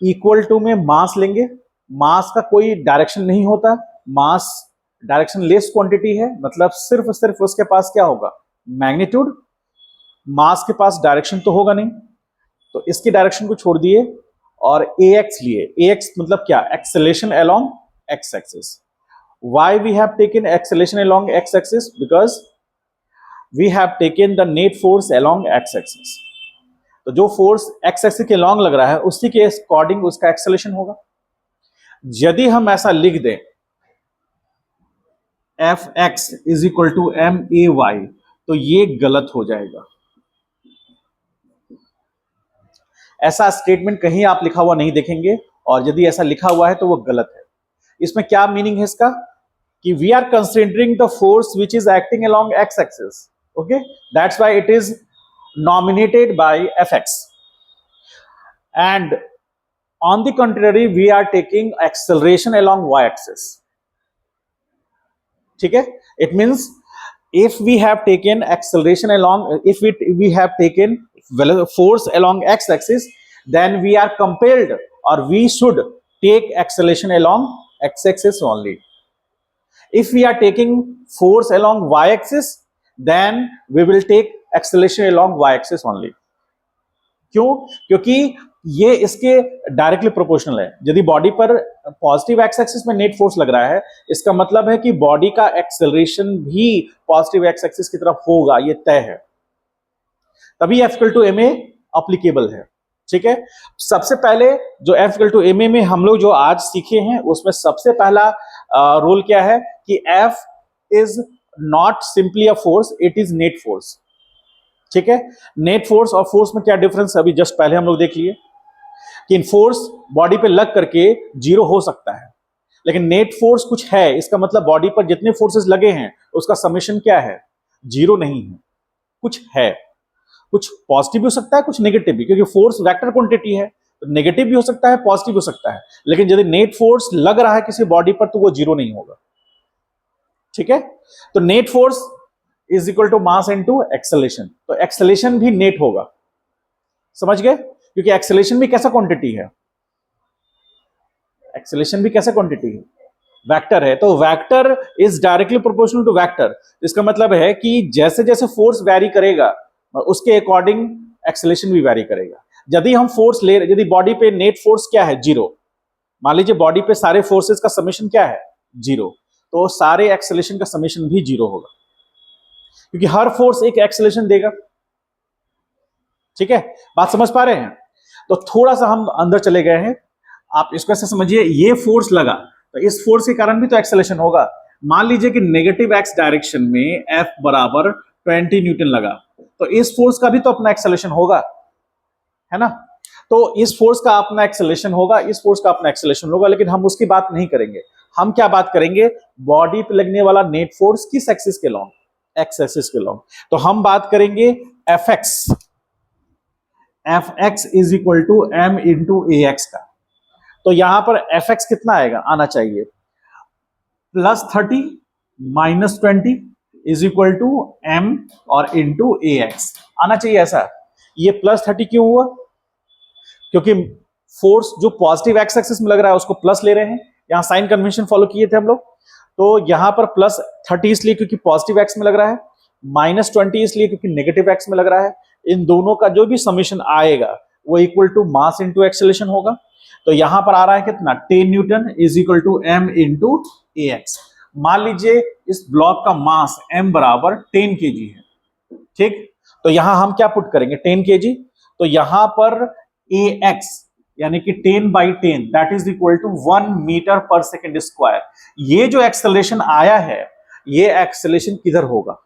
[SPEAKER 1] इक्वल टू में मास लेंगे, मास का कोई डायरेक्शन नहीं होता, मास डायरेक्शन लेस क्वांटिटी है, मतलब सिर्फ उसके पास क्या होगा, मैग्नीट्यूड, मास के पास डायरेक्शन तो होगा नहीं, तो इसकी डायरेक्शन को छोड़ दिए और ax लिए, ax मतलब क्या, acceleration along x axis. why we have taken acceleration along x axis? Because we have taken the net force along x axis। तो जो फोर्स x एक्सिस के लॉन्ग लग रहा है उसी के अकॉर्डिंग उसका एक्सेलेरेशन होगा। यदि हम ऐसा लिख दें F x is equal to m a Y, तो ये गलत हो जाएगा। ऐसा स्टेटमेंट कहीं आप लिखा हुआ नहीं देखेंगे, और यदि ऐसा लिखा हुआ है तो वो गलत है। इसमें क्या मीनिंग है इसका, कि we are considering the force which is acting along X axis, okay, that's why it is nominated by fx, and on the contrary we are taking acceleration along y axis। ठीक है, it means if we have taken acceleration along, if we have taken force along x axis, then we are compelled or we should take acceleration along x axis only। if we are taking force along y axis, then we will take acceleration along y axis only। क्यों, क्योंकि ये इसके directly proportional है। यदि body पर positive X axis में net force लग रहा है, इसका मतलब है कि बॉडी का एक्सेलरेशन भी पॉजिटिव एक्स एक्सिस की तरफ होगा, ये तय है, तभी F equal to ma applicable है। ठीक है, सबसे पहले जो F इक्वल टू ma में हम लोग जो आज सीखे हैं उसमें सबसे पहला रूल क्या है कि F is not simply a force, it is net force. ठीक है, नेट फोर्स और फोर्स में क्या डिफरेंस है, अभी जस्ट पहले हम लोग देख लिए कि फोर्स बॉडी पे लग करके जीरो हो सकता है, लेकिन नेट फोर्स कुछ है, इसका मतलब बॉडी पर जितने फोर्सेस लगे हैं उसका समेशन क्या है, जीरो नहीं है, कुछ है, कुछ पॉजिटिव भी हो सकता है, कुछ नेगेटिव भी, क्योंकि फोर्स वेक्टर क्वांटिटी है, तो नेगेटिव भी हो सकता है, पॉजिटिव हो सकता है, लेकिन यदि नेट फोर्स लग रहा है किसी बॉडी पर तो वो जीरो नहीं होगा। ठीक है, तो net force is equal to mass into acceleration, तो एक्सेलेरेशन भी नेट होगा, समझ गए, क्योंकि एक्सेलेरेशन भी कैसा क्वांटिटी है, एक्सेलेरेशन भी कैसा क्वांटिटी है, वेक्टर है, तो vector is directly proportional to vector. इसका मतलब है कि जैसे जैसे फोर्स वैरी करेगा उसके अकॉर्डिंग एक्सेलेरेशन भी वैरी करेगा। यदि हम फोर्स ले, यदि बॉडी पे नेट फोर्स क्या है, जीरो, मान लीजिए बॉडी पे सारे फोर्सेस का समेशन क्या है, जीरो, तो सारे एक्सेलेरेशन का समेशन भी जीरो होगा, क्योंकि हर फोर्स एक एक्सेलेरेशन देगा। ठीक है, बात समझ पा रहे हैं? तो थोड़ा सा हम अंदर चले गए हैं, आप इसको ऐसे समझिए, ये फोर्स लगा तो इस फोर्स के कारण भी तो एक्सेलेरेशन होगा। मान लीजिए कि नेगेटिव एक्स डायरेक्शन में F बराबर 20 न्यूटन लगा, तो इस फोर्स का भी तो अपना एक्सेलेरेशन होगा, है ना, तो इस फोर्स का अपना एक्सेलेरेशन होगा, इस फोर्स का अपना एक्सेलेरेशन होगा, लेकिन हम उसकी बात नहीं करेंगे। हम क्या बात करेंगे, बॉडी पे लगने वाला नेट फोर्स किस एक्सिस के लॉन्ग, एक्स एक्सिस के लॉन्ग। तो हम बात करेंगे F x is equal to m into a X का। तो यहां पर एफ एक्स कितना आएगा, आना चाहिए +30 -20 इज इक्वल टू एम और इंटू ए एक्स, आना चाहिए ऐसा। ये +30 क्यों हुआ, क्योंकि फोर्स जो पॉजिटिव एक्स एक्सिस में लग रहा है उसको प्लस ले रहे हैं, यहां साइन कन्वेंशन फॉलो किए थे हम लोग, तो यहां पर +30 इसलिए क्योंकि पॉजिटिव एक्स में लग रहा है, -20 इसलिए क्योंकि नेगेटिव एक्स में लग रहा है। इन दोनों का जो भी समेशन आएगा वो equal to mass into acceleration होगा। तो यहां पर आ रहा है कितना, 10 newton is equal to m into a X. मान लीजिए इस ब्लॉक का मास m बराबर 10 kg है, ठीक, तो यहां हम क्या पुट करेंगे, 10 kg, तो यहां पर ए एक्स यानी कि 10/10 that is equal to 1 metre पर सेकेंड स्क्वायर। ये जो एक्सेलरेशन आया है, ये एक्सेलरेशन किधर होगा,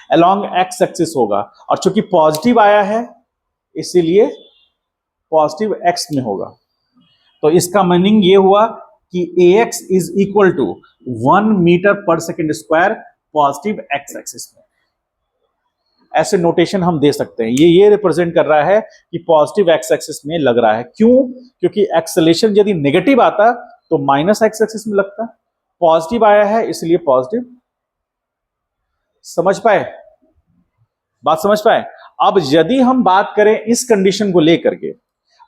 [SPEAKER 1] अलोंग एक्स एक्सिस होगा, और चूंकि पॉजिटिव आया है इसीलिए पॉजिटिव एक्स में होगा। तो इसका मीनिंग ये हुआ कि A X is equal to 1 metre पर second square positive X axis में। ऐसे नोटेशन हम दे सकते हैं, ये रिप्रेजेंट कर रहा है कि पॉजिटिव एक्स एक्सिस में लग रहा है। क्यों, क्योंकि एक्सेलरेशन यदि नेगेटिव आता तो माइनस एक्स एक्सिस में लगता, पॉजिटिव आया है इसलिए पॉजिटिव। समझ पाए, बात समझ पाए? अब यदि हम बात करें इस कंडीशन को लेकर के,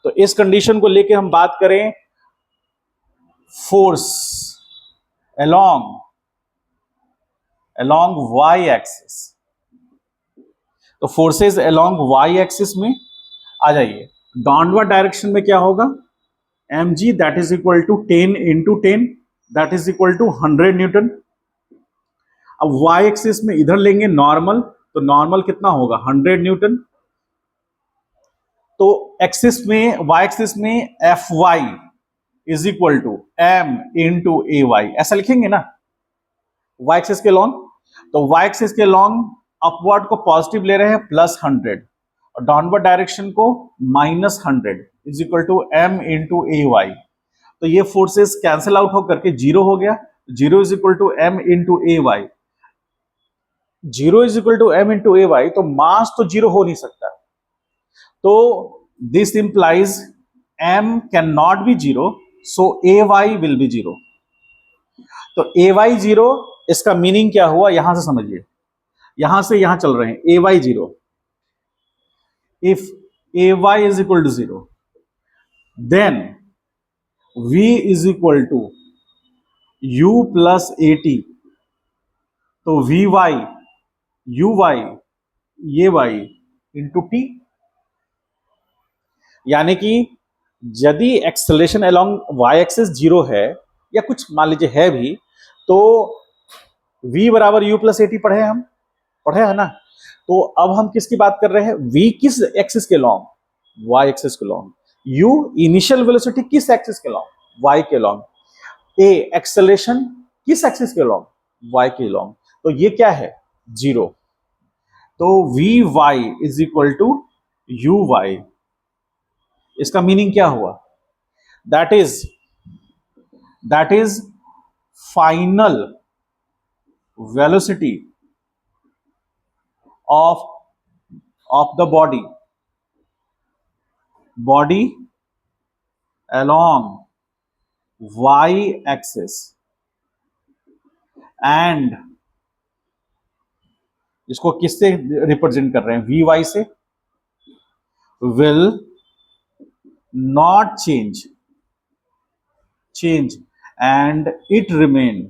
[SPEAKER 1] तो इस कंडीशन को लेके हम बात करें फोर्स along y एक्सिस, तो फोर्सेस along y एक्सिस में आ जाइए। डाउनवर्ड डायरेक्शन में क्या होगा, mg that is equal to 10 into 10 that is equal to 100 newton. अब y एक्सिस में इधर लेंगे नॉर्मल, तो नॉर्मल कितना होगा 100 न्यूटन। तो एक्सिस में y एक्सिस में Fy is equal to m into AY, ऐसा लिखेंगे ना y एक्सिस के लॉन्ग। तो y एक्सिस के लॉन्ग अपवर्ड को पॉजिटिव ले रहे हैं +100 और डाउनवर्ड डायरेक्शन को -100 is equal to m into AY। तो ये फोर्सेस कैंसिल आउट होकर के 0 हो गया, 0 is equal to m into AY। 0 is equal to m into AY, तो मास तो 0 हो नहीं सकता, तो this implies m can not be 0, so AY will be 0। तो AY 0, इसका मीनिंग क्या हुआ यहां से समझिए, यहां से यहां चल रहे हैं AY 0। If AY is equal to 0 then V is equal to U plus AT, तो VY UY ये Y इंटू T। यानी कि यदि एक्सेलरेशन अलोंग y एक्सिस 0 है या कुछ मान लीजिए है भी, तो v बराबर u प्लस AT पढ़े है ना। तो अब हम किसकी बात कर रहे हैं, v किस एक्सिस के लॉन्ग, y एक्सिस के लॉन्ग। u इनिशियल वेलोसिटी किस एक्सिस के लॉन्ग, y के लॉन्ग। a एक्सेलरेशन किस एक्सिस के लॉन्ग, y के लॉन्ग। तो ये क्या है 0, तो vy is equal to uy। इसका मीनिंग क्या हुआ, that is final velocity of the body along y axis and, इसको किससे रिप्रेजेंट कर रहे हैं, vy से, will not change and it remains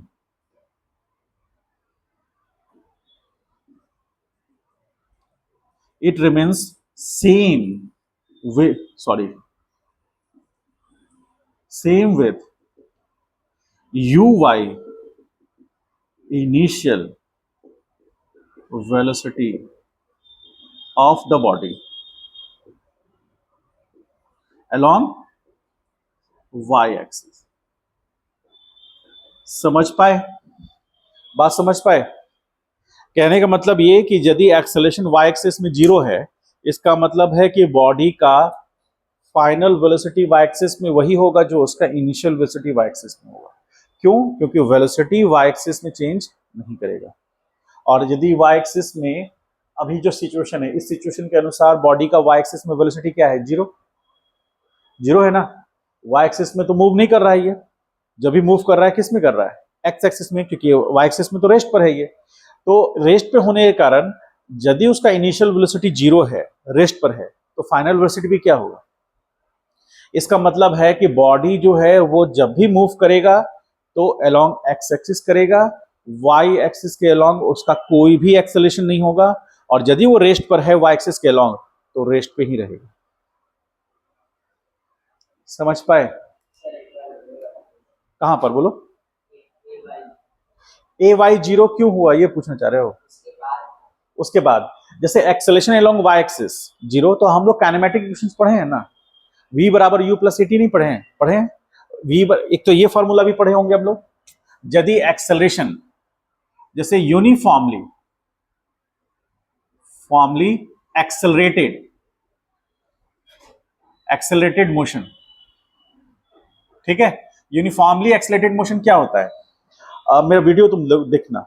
[SPEAKER 1] same with uy initial velocity of the body along y axis। समझ पाए, बात समझ पाए। कहने का मतलब ये कि यदि एक्सेलरेशन y एक्सिस में 0 है, इसका मतलब है कि बॉडी का फाइनल वेलोसिटी y एक्सिस में वही होगा जो उसका इनिशियल वेलोसिटी y एक्सिस में होगा। क्यों, क्योंकि वेलोसिटी y एक्सिस में चेंज नहीं करेगा। और यदि y एक्सिस में अभी जो सिचुएशन है, इस सिचुएशन के अनुसार बॉडी का y एक्सिस में वेलोसिटी क्या है, 0 है ना। y एक्सिस में तो मूव नहीं कर रहा है, ये जब भी मूव कर रहा है किस में कर रहा है, x एक्सिस में, क्योंकि y एक्सिस में तो रेस्ट पर है ये। तो रेस्ट पे होने के कारण यदि उसका इनिशियल वेलोसिटी 0 है, रेस्ट पर है, तो फाइनल वेलोसिटी भी क्या होगा। इसका मतलब है कि बॉडी जो है वो जब भी मूव करेगा तो अलोंग x एक्सिस करेगा, y एक्सिस के अलोंग उसका कोई भी एक्सेलरेशन नहीं होगा, और यदि वो रेस्ट पर है y एक्सिस के अलोंग तो रेस्ट पे ही रहेगा। समझ पाए, कहां पर बोलो, AY 0 क्यों हुआ ये पूछना चाह रहे हो। उसके बाद जैसे एक्सेलरेशन अलोंग y एक्सिस 0, तो हम लोग काइनेमेटिक इक्वेशंस पढ़े हैं ना, v बराबर u प्लस AT नहीं पढ़े हैं एक तो ये फॉर्मूला भी पढ़े होंगे हम लोग। यदि एक्सेलरेशन जैसे यूनिफॉर्मली एक्सेलरेटेड मोशन, ठीक है, यूनिफॉर्मली एक्सेलरेटेड मोशन क्या होता है। मेरा वीडियो तुम लोग देखना,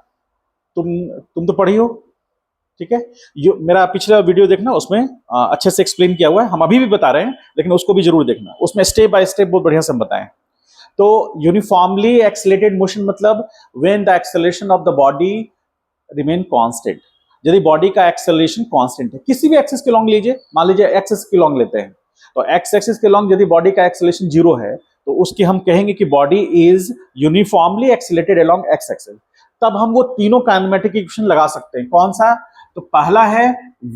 [SPEAKER 1] तुम तो पढ़ी हो, ठीक है, मेरा पिछला वीडियो देखना, उसमें अच्छे से एक्सप्लेन किया हुआ है, हम अभी भी बता रहे हैं लेकिन उसको भी जरूर देखना, उसमें स्टेप बाय स्टेप बहुत बढ़िया से हम बताएं। तो यूनिफॉर्मली एक्सेलरेटेड मोशन मतलब when the acceleration of the body remain constant. यदि बॉडी का एक्सेलरेशन कांस्टेंट है, किसी भी एक्सिस के लॉन्ग लीजिए, मान लीजिए एक्सिस के लॉन्ग लेते हैं, तो एक्स एक्सिस के लॉन्ग यदि बॉडी का एक्सेलरेशन 0 है तो उसकी हम कहेंगे कि body is uniformly accelerated along X axis. तब हम वो तीनों काइनेमेटिक इक्वेशन लगा सकते हैं। कौन सा? तो पहला है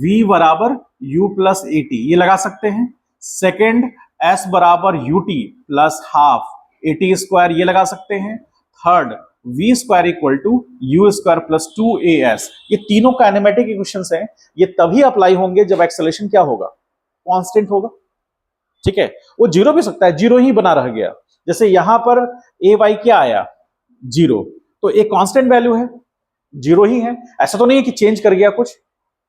[SPEAKER 1] v बराबर u प्लस ए टी, ये लगा सकते हैं। सेकेंड s बराबर u t plus half a t square, ये लगा सकते हैं। Third v square equal to u square plus 2as, ये तीनों काइनेमेटिक इक्वेशंस हैं। ये तभी अप्लाई होंगे जब एक्सेलरेशन क्या होगा? कांस्टेंट होगा। ठीक है, वो 0 भी सकता है, 0 ही बना रह गया। जैसे यहां पर ए वाई क्या आया? 0, तो एक कांस्टेंट वैल्यू है, 0 ही है। ऐसा तो नहीं है कि चेंज कर गया कुछ,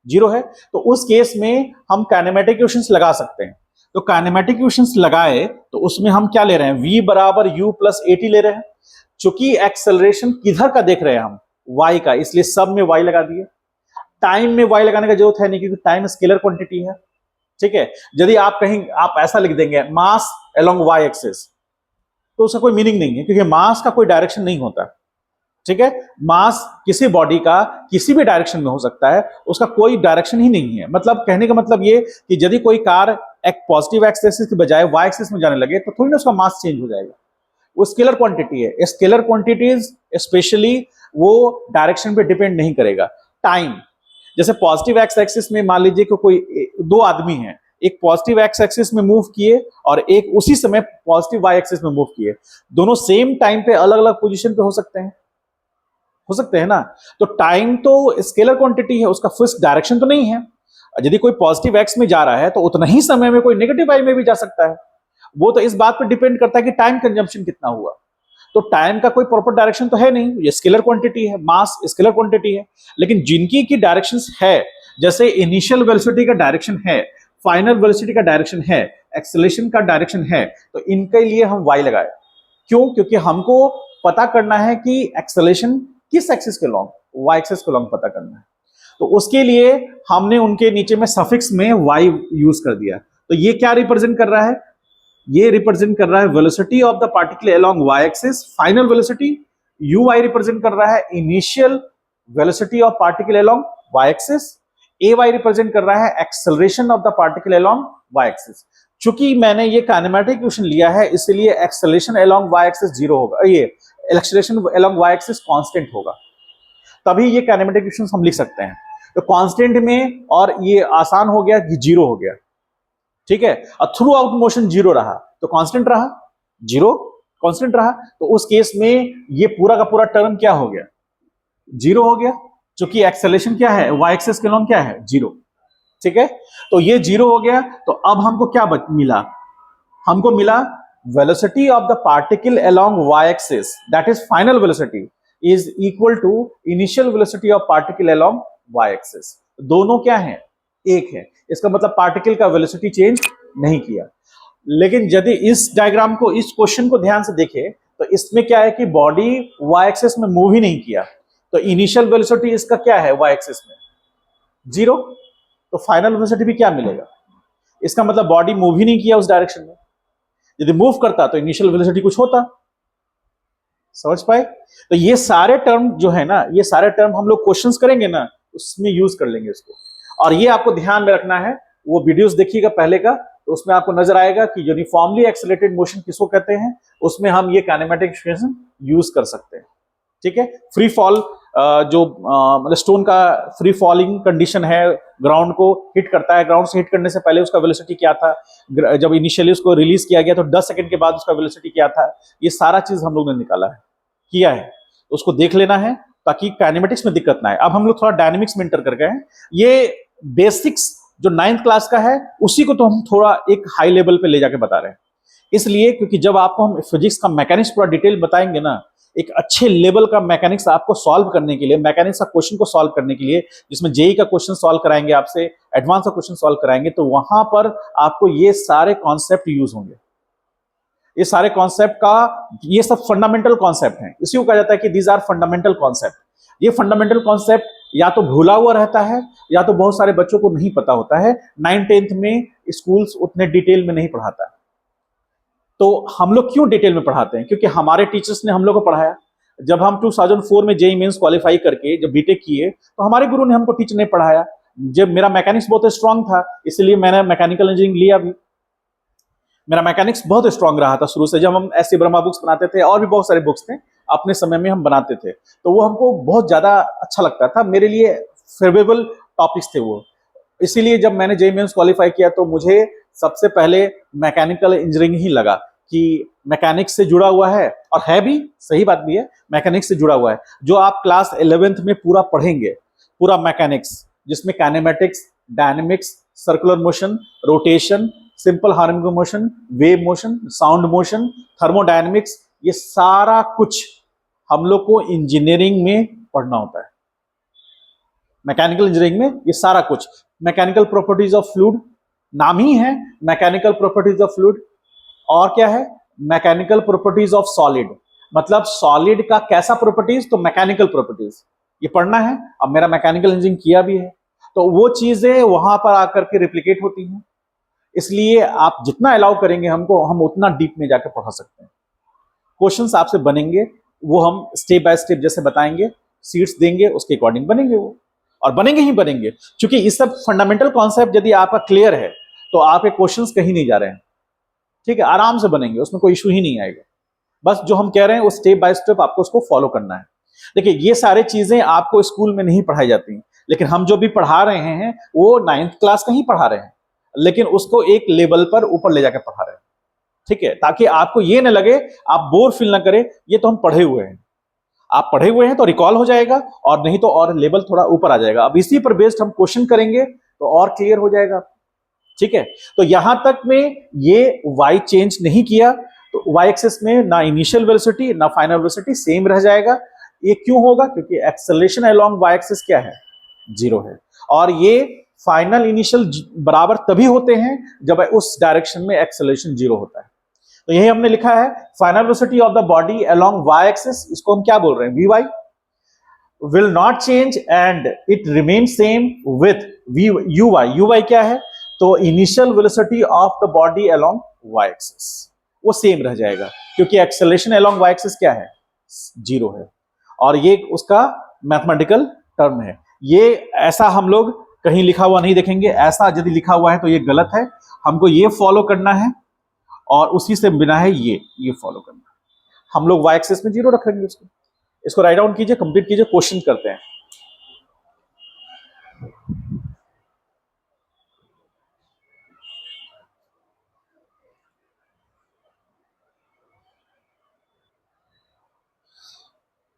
[SPEAKER 1] 0 है। तो उस केस में हम काइनेमेटिक इक्वेशंस लगा सकते हैं। तो काइनेमेटिक इक्वेशंस लगाए तो उसमें हम क्या ले रहे हैं? v बराबर u प्लस ए टी ले रहे हैं। चूंकि एक्सेलरेशन किधर का देख रहे हैं हम? y का, इसलिए सब में y लगा दिए। टाइम में y लगाने का जरूरत है नहीं, क्योंकि टाइम स्केलर क्वांटिटी है। ठीक है, यदि आप कहीं आप ऐसा लिख देंगे मास अलोंग y एक्सिस, तो उसका कोई मीनिंग नहीं है, क्योंकि मास का कोई डायरेक्शन नहीं होता। ठीक है, मास किसी बॉडी का किसी भी डायरेक्शन में हो सकता है, उसका कोई डायरेक्शन ही नहीं है। मतलब कहने का मतलब ये कि यदि कोई कार एक पॉजिटिव एक्सिस के बजाय y एक्सिस में जाने लगे तो थोड़ी ना उसका मास चेंज हो जाएगा। वो स्केलर क्वांटिटी है। स्केलर क्वांटिटीज स्पेशली वो डायरेक्शन पे डिपेंड नहीं करेगा। टाइम, जैसे पॉजिटिव एक्स एक्सिस में मान लीजिए कि कोई दो आदमी हैं, एक पॉजिटिव एक्स एक्सिस में मूव किए और एक उसी समय पॉजिटिव वाई एक्सिस में मूव किए, दोनों सेम टाइम पे अलग अलग पोजीशन पे हो सकते हैं ना। तो टाइम तो स्केलर क्वांटिटी है, उसका फिक्स डायरेक्शन तो नहीं है। यदि कोई पॉजिटिव एक्स में जा रहा है तो उतना ही समय में कोई नेगेटिव वाई में भी जा सकता है। वो तो इस बात पर डिपेंड करता है कि टाइम कंजम्पशन कितना हुआ। तो टाइम का कोई प्रॉपर डायरेक्शन तो है नहीं, ये स्केलर क्वांटिटी है, मास स्केलर क्वांटिटी है। लेकिन जिनकी की डायरेक्शंस है, जैसे इनिशियल वेलोसिटी का डायरेक्शन है, फाइनल वेलोसिटी का डायरेक्शन है, एक्सेलरेशन का डायरेक्शन है, तो इनके लिए हम y लगाए। क्यों? क्योंकि हमको पता करना है कि एक्सेलरेशन किस एक्सिस के लॉन्ग, y एक्सिस के लॉन्ग पता करना है। तो उसके लिए हमने उनके नीचे में सफिक्स में y यूज कर दिया। तो ये क्या रिप्रेजेंट कर रहा है? ये रिप्रेजेंट कर रहा है velocity of the particle along y axis, final velocity. uy represent कर रहा है initial velocity of particle along y axis. ay represent कर रहा है acceleration of the particle along y axis. चूंकि मैंने ये काइनेमेटिक इक्वेशन लिया है, इसलिए एक्सेलरेशन अलोंग y एक्सिस 0 होगा, ये acceleration along y axis constant होगा। तभी ये काइनेमेटिक इक्वेशन हम लिख सकते हैं। तो कांस्टेंट में, और ये आसान हो गया कि 0 हो गया। ठीक है, और थ्रू आउट मोशन 0 रहा तो कांस्टेंट रहा, 0 कांस्टेंट रहा। तो उस केस में ये पूरा का पूरा टर्म क्या हो गया? 0 हो गया, क्योंकि एक्सेलरेशन क्या है? y एक्सिस के लॉन्ग क्या है? 0। ठीक है, तो ये 0 हो गया। तो अब हमको क्या मिला? हमको मिला velocity of the particle along y axis, that is final velocity, is equal to initial velocity of particle along y axis. दोनों क्या है? एक है। इसका मतलब पार्टिकल का वेलोसिटी चेंज नहीं किया। लेकिन यदि इस डायग्राम को, इस क्वेश्चन को ध्यान से देखें तो इसमें क्या है कि बॉडी y एक्सिस में मूव ही नहीं किया। तो इनिशियल वेलोसिटी इसका क्या है? y एक्सिस में 0। तो फाइनल वेलोसिटी भी क्या मिलेगा? इसका मतलब बॉडी मूव ही नहीं किया उस डायरेक्शन में। यदि मूव करता तो इनिशियल वेलोसिटी कुछ होता। समझ पाए? तो ये सारे टर्म जो है ना, ये सारे टर्म हम लोग क्वेश्चंस करेंगे ना, उसमें यूज कर लेंगे इसको। और ये आपको ध्यान में रखना है, वो वीडियोस देखिएगा पहले का, तो उसमें आपको नजर आएगा कि यूनिफॉर्मली एक्सेलरेटेड मोशन किसको कहते हैं। उसमें हम ये काइनेमेटिक इक्वेशन यूज कर सकते हैं। ठीक है, फ्री फॉल, जो मतलब स्टोन का फ्री फॉलिंग कंडीशन है, ग्राउंड को हिट करता है, ग्राउंड से हिट करने से पहले उसका वेलोसिटी क्या था, जब इनिशियली उसको रिलीज किया गया तो 10 सेकंड के बाद उसका वेलोसिटी क्या था, ये सारा चीज हम लोग ने निकाला है, किया है। उसको देख लेना है ताकि काइनेमेटिक्स में दिक्कत ना आए। अब हम लोग थोड़ा डायनेमिक्स में इंटर कर गए हैं। ये बेसिक्स जो 9th क्लास का है उसी को तो हम थोड़ा एक हाई लेवल पे ले जाके बता रहे हैं, इसलिए क्योंकि जब आपको हम फिजिक्स का मैकेनिक्स पूरा डिटेल बताएंगे ना, एक अच्छे लेवल का मैकेनिक्स आपको सॉल्व करने के लिए, मैकेनिक्स का क्वेश्चन को सॉल्व करने के लिए, जिसमें जेई का क्वेश्चन सॉल्व कराएंगे आपसे, एडवांस का क्वेश्चन सॉल्व कराएंगे, तो वहां पर आपको ये सारे कॉन्सेप्ट यूज होंगे। ये सारे कॉन्सेप्ट का, ये सब फंडामेंटल कॉन्सेप्ट हैं, इसी को कहा जाता है कि दीज आर फंडामेंटल कॉन्सेप्ट। ये फंडामेंटल कॉन्सेप्ट या तो भूला हुआ रहता है या तो बहुत सारे बच्चों को नहीं पता होता है। 9th-10th में स्कूल्स उतने डिटेल में नहीं पढ़ाता। तो हम लोग क्यों डिटेल में पढ़ाते हैं? क्योंकि हमारे टीचर्स ने हम लोग को पढ़ाया। जब हम 2004 में जेईई मेंस क्वालिफाई करके जब बीटेक किए तो हमारे गुरु ने हमको टीचर ने पढ़ाया। जब मेरा मैकेनिक्स बहुत स्ट्रांग था, इसलिए मैंने मैकेनिकल इंजीनियरिंग लिया भी। मेरा मैकेनिक्स बहुत स्ट्रांग रहा था शुरू से। जब हम ऐसे ब्रह्मा बुक्स बनाते थे और भी बहुत सारे बुक्स थे अपने समय में हम बनाते थे, तो वो हमको बहुत ज्यादा अच्छा लगता था, मेरे लिए फेवरेबल टॉपिक्स थे वो। इसीलिए जब मैंने जेईई मेंस क्वालिफाई किया तो मुझे सबसे पहले मैकेनिकल इंजीनियरिंग ही लगा कि मैकेनिक्स से जुड़ा हुआ है, और है भी, सही बात भी है, मैकेनिक्स से जुड़ा हुआ है। जो आप क्लास 11th में पूरा पढ़ेंगे, पूरा मैकेनिक्स, जिसमें kinematics, dynamics, circular motion, rotation, simple harmonic motion, wave motion, sound motion, thermodynamics, ये सारा कुछ हम लोग को इंजीनियरिंग में पढ़ना होता है। मैकेनिकल इंजीनियरिंग में ये सारा कुछ, मैकेनिकल प्रॉपर्टीज ऑफ फ्लूइड, नाम ही है मैकेनिकल प्रॉपर्टीज ऑफ फ्लूइड। और क्या है? मैकेनिकल प्रॉपर्टीज ऑफ सॉलिड, मतलब सॉलिड का कैसा प्रॉपर्टीज, तो मैकेनिकल प्रॉपर्टीज ये पढ़ना है। अब मेरा मैकेनिकल इंजीनियरिंग किया भी है, तो वो चीजें वहां पर आकर के रिप्लिकेट होती हैं। इसलिए आप जितना अलाउ करेंगे हमको, हम उतना डीप में जाकर पढ़ा सकते हैं। क्वेश्चंस आपसे बनेंगे, वो हम स्टेप बाय स्टेप जैसे बताएंगे, सीट्स देंगे, उसके अकॉर्डिंग बनेंगे वो, और बनेंगे ही बनेंगे। क्योंकि इस सब फंडामेंटल कॉन्सेप्ट यदि आपका क्लियर है तो आपके क्वेश्चंस कहीं नहीं जा रहे हैं, ठीक है, आराम से बनेंगे, उसमें कोई इशू ही नहीं आएगा। बस जो हम कह रहे हैं वो स्टेप बाय स्टेप आपको उसको फॉलो करना है। देखिए, ये सारी चीजें आपको स्कूल में नहीं पढ़ाई जाती, लेकिन हम जो भी पढ़ा रहे हैं वो 9th क्लास का ही पढ़ा रहे हैं, लेकिन उसको एक लेवल पर ऊपर ले जाकर पढ़ा रहे हैं, ठीक है, ताकि आपको ये न लगे, आप बोर फील ना करें, ये तो हम पढ़े हुए हैं। आप पढ़े हुए हैं तो रिकॉल हो जाएगा, और नहीं तो और लेवल थोड़ा ऊपर आ जाएगा। अब इसी पर बेस्ड हम क्वेश्चन करेंगे तो और क्लियर हो जाएगा, ठीक है। तो यहां तक में ये y चेंज नहीं किया, तो y एक्सिस में ना इनिशियल वेलोसिटी ना फाइनल वेलोसिटी सेम रह जाएगा। ये क्यों होगा? क्योंकि एक्सेलरेशन अलोंग y एक्सिस क्या है? 0 है। और ये फाइनल इनिशियल बराबर तभी होते हैं जब उस डायरेक्शन में एक्सेलरेशन 0 होता है। तो यही हमने लिखा है, final velocity of the body along y axis, इसको हम क्या बोल रहे हैं? vy will not change and it remains same with uy क्या है? तो initial velocity of the body along y axis वो सेम रह जाएगा, क्योंकि एक्सेलरेशन अलोंग y एक्सिस क्या है? 0 है। और ये उसका मैथमेटिकल टर्म है। ये ऐसा हम लोग कहीं लिखा हुआ नहीं देखेंगे, ऐसा यदि लिखा हुआ है तो ये गलत है। हमको ये फॉलो करना है, और उसी से बिना है ये फॉलो करना है। हम लोग y एक्सिस में 0 रखेंगे उसको। इसको राइट डाउन कीजिए, कंप्लीट कीजिए, क्वेश्चन करते हैं।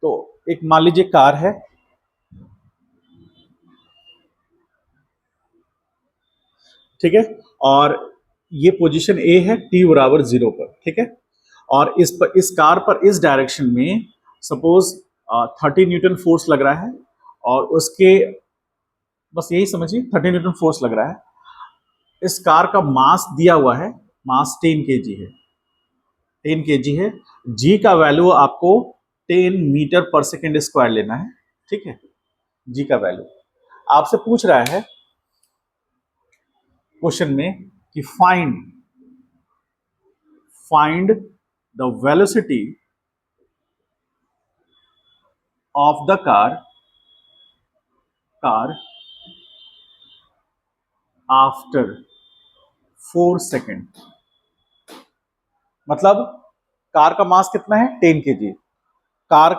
[SPEAKER 1] तो एक मान लीजिए कार है, ठीक है, और ये पोजीशन ए है t बराबर 0 पर, ठीक है। और इस कार पर इस डायरेक्शन में सपोज 30 न्यूटन फोर्स लग रहा है, और उसके, बस यही समझिए 30 न्यूटन फोर्स लग रहा है। इस कार का मास दिया हुआ है, मास 10 केजी है, 10 केजी है। जी का वैल्यू आपको 10 मीटर पर सेकेंड स्क्वायर लेना है, ठीक है। जी का वैल्यू आपसे पूछ रहा है क्वेश्चन में कि find the velocity of the car after 4 second. मतलब कार का मास कितना है? 10 केजी। कार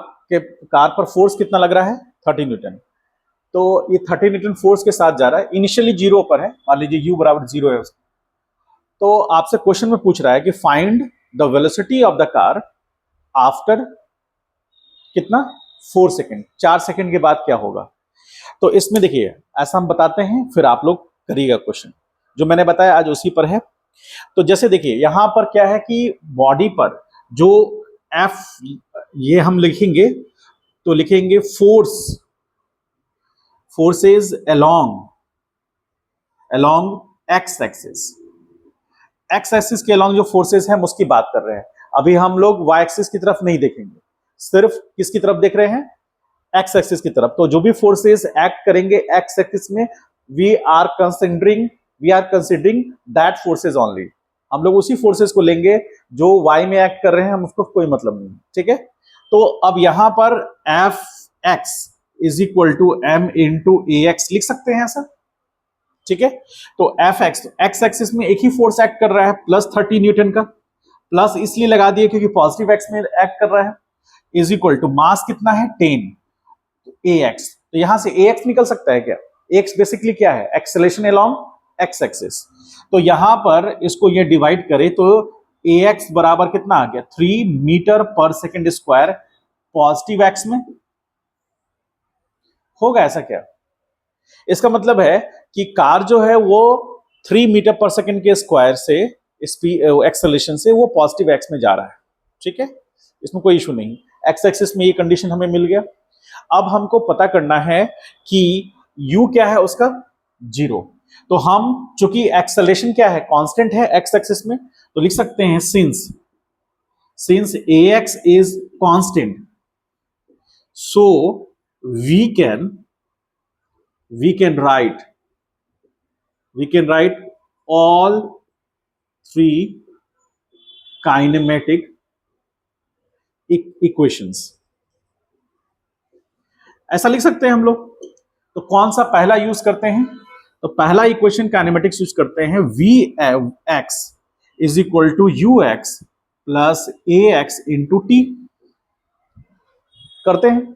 [SPEAKER 1] पर फोर्स कितना लग रहा है? 30 न्यूटन। तो ये 30 न्यूटन फोर्स के साथ जा रहा है, इनिशियली 0 पर है, मान लीजिए u बराबर 0 है उसका। तो आपसे क्वेश्चन में पूछ रहा है कि find the velocity of the car after कितना? 4 सेकेंड। 4 सेकेंड के बाद क्या होगा? तो इसमें देखिए, ऐसा हम बताते हैं, फिर आप लोग करिएगा क्वेश्चन। जो मैंने बताया आज उसी पर है। तो जैसे देखिए, यहां पर क्या है कि बॉडी पर जो F, ये हम लिखेंगे, तो लिखेंगे forces along X axis. X axis के अलोंग जो फोर्सेज हैं हम उसकी बात कर रहे हैं। अभी हम लोग वाई एक्सिस की तरफ नहीं देखेंगे, सिर्फ किसकी तरफ देख रहे हैं? एक्स एक्सिस की तरफ। तो जो भी फोर्सेज एक्ट करेंगे एक्स एक्सिस में, we are considering that forces only. हम लोग उसी फोर्सेज को लेंगे जो वाई में एक्ट कर रहे हैं, हम उसको कोई मतलब नहीं, ठीक है। तो अब यहां पर F x is equal to m into a x लिख सकते हैं ऐसा, ठीक है। तो एफ एक्स, एक्स एक्सिस में एक ही फोर्स एक्ट कर रहा है +30 न्यूटन का, प्लस इसलिए लगा दिए क्योंकि पॉजिटिव एक्स में एक्ट कर रहा है, इज इक्वल टू मास कितना है 10 ए एक्स। तो यहां से ए एक्स निकल सकता है क्या? एक्स बेसिकली क्या है? Acceleration along X axis. तो यहां पर इसको ये डिवाइड करें तो ए एक्स बराबर कितना आ गया 3 मीटर पर सेकेंड स्क्वायर पॉजिटिव एक्स में। होगा ऐसा क्या? इसका मतलब है कि कार जो है वो 3 मीटर पर सेकेंड के स्क्वायर से एक्सेलेरेशन से वो पॉजिटिव एक्स में जा रहा है, ठीक है, इसमें कोई इशू नहीं। एक्स एक्सिस में ये कंडीशन हमें मिल गया। अब हमको पता करना है कि u क्या है उसका 0। तो हम चूंकि एक्सेलेरेशन क्या है कांस्टेंट है एक्स एक्सिस में, तो लिख सकते हैं since ax is constant, so we can write all three kinematic equations। ऐसा लिख सकते हैं हम लोग। तो कौन सा पहला यूज करते हैं? तो पहला इक्वेशन काइनेमेटिक्स यूज करते हैं, v x is equal to u x plus a x into t करते हैं।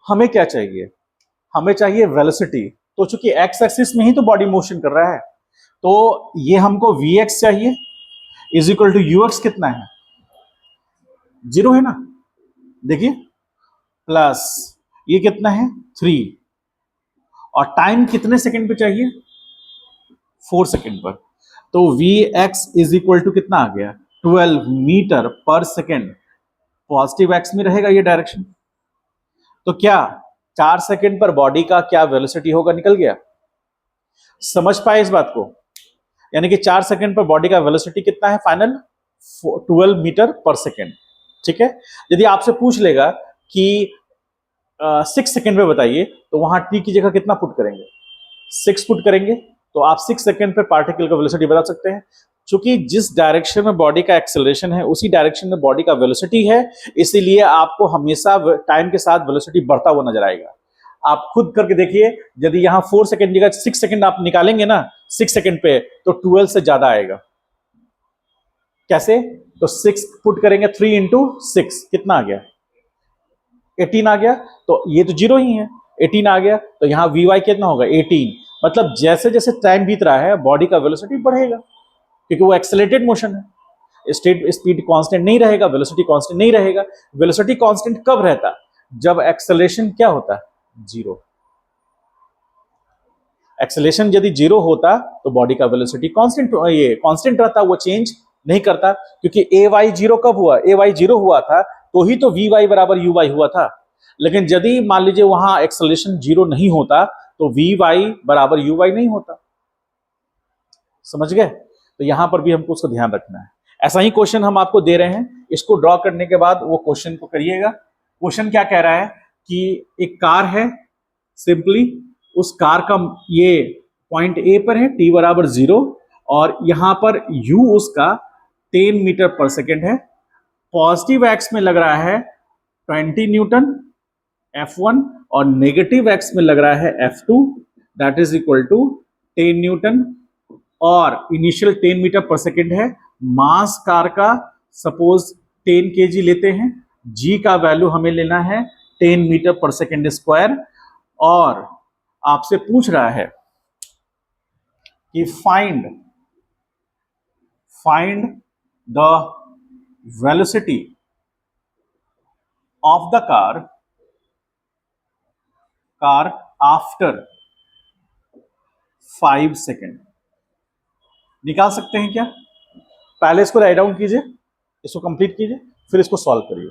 [SPEAKER 1] हमें क्या चाहिए? हमें चाहिए वेलोसिटी। तो चूंकि एक्स एक्सिस में ही तो बॉडी मोशन कर रहा है, तो ये हमको वी एक्स चाहिए is equal to u x कितना है 0 है ना, देखिए, प्लस ये कितना है 3, और टाइम कितने सेकंड पे चाहिए 4 सेकंड पर। तो v x is equal to कितना आ गया 12 मीटर पर सेकंड, पॉजिटिव एक्स में रहेगा ये डायरेक्शन। तो क्या 4 सेकंड पर बॉडी का क्या वेलोसिटी होगा निकल गया। समझ पाए इस बात को? यानी कि 4 सेकंड पर बॉडी का वेलोसिटी कितना है फाइनल 12 मीटर पर सेकंड, ठीक है। यदि आपसे पूछ लेगा कि 6 सेकंड में बताइए, तो वहां टी की जगह कितना पुट करेंगे 6 पुट करेंगे, तो आप 6 सेकंड पे पार्टिकल का वेलोसिटी बता सकते हैं। क्योंकि जिस डायरेक्शन में बॉडी का एक्सेलरेशन है उसी डायरेक्शन में बॉडी का वेलोसिटी है, इसीलिए आपको हमेशा टाइम के साथ वेलोसिटी बढ़ता हुआ नजर आएगा। आप खुद करके देखिए, यदि यहां 4 सेकंड जगह 6 सेकंड आप निकालेंगे ना 6 सेकंड पे, तो 12 से ज्यादा आएगा। कैसे? तो 6 पुट करेंगे, 3 इंटू 6 कितना आ गया 18 आ गया। तो ये तो 0 ही है, 18 आ गया, तो यहां वी वाई कितना होगा 18। मतलब जैसे जैसे टाइम बीत रहा है बॉडी का वेलोसिटी बढ़ेगा, क्योंकि वो एक्सेलरेटेड मोशन है। स्टेट स्पीड कांस्टेंट नहीं रहेगा, वेलोसिटी कांस्टेंट नहीं रहेगा। वेलोसिटी कांस्टेंट कब रहता है? जब एक्सेलरेशन क्या होता है 0। एक्सेलरेशन यदि 0 होता तो बॉडी का वेलोसिटी कांस्टेंट, ये कांस्टेंट रहता, वो चेंज नहीं करता। क्योंकि ए वाई 0 कब हुआ? ए वाई 0 हुआ था तो ही तो वी वाई बराबर यू वाई हुआ था। लेकिन यदि मान लीजिए वहां एक्सेलरेशन 0 नहीं होता तो वी वाई बराबर यू वाई नहीं होता। समझ गए? तो यहां पर भी हमको उसका ध्यान रखना है। ऐसा ही क्वेश्चन हम आपको दे रहे हैं, इसको ड्रॉ करने के बाद वो क्वेश्चन को करिएगा। क्वेश्चन क्या कह रहा है कि एक कार है, सिंपली उस कार का ये पॉइंट ए पर है t बराबर 0, और यहां पर u उसका 10 मीटर पर सेकेंड है। पॉजिटिव एक्स में लग रहा है 20 न्यूटन F1, और नेगेटिव एक्स में लग रहा है F2, that is equal to 10 newton, और इनिशियल 10 मीटर पर सेकेंड है। मास कार का सपोज 10 केजी लेते हैं, g का वैल्यू हमें लेना है 10 मीटर पर सेकेंड स्क्वायर, और आपसे पूछ रहा है कि find the velocity of the car after 5 second. निकाल सकते हैं क्या? पहले इसको राइट डाउन कीजिए, इसको कंप्लीट कीजिए, फिर इसको सॉल्व करिए।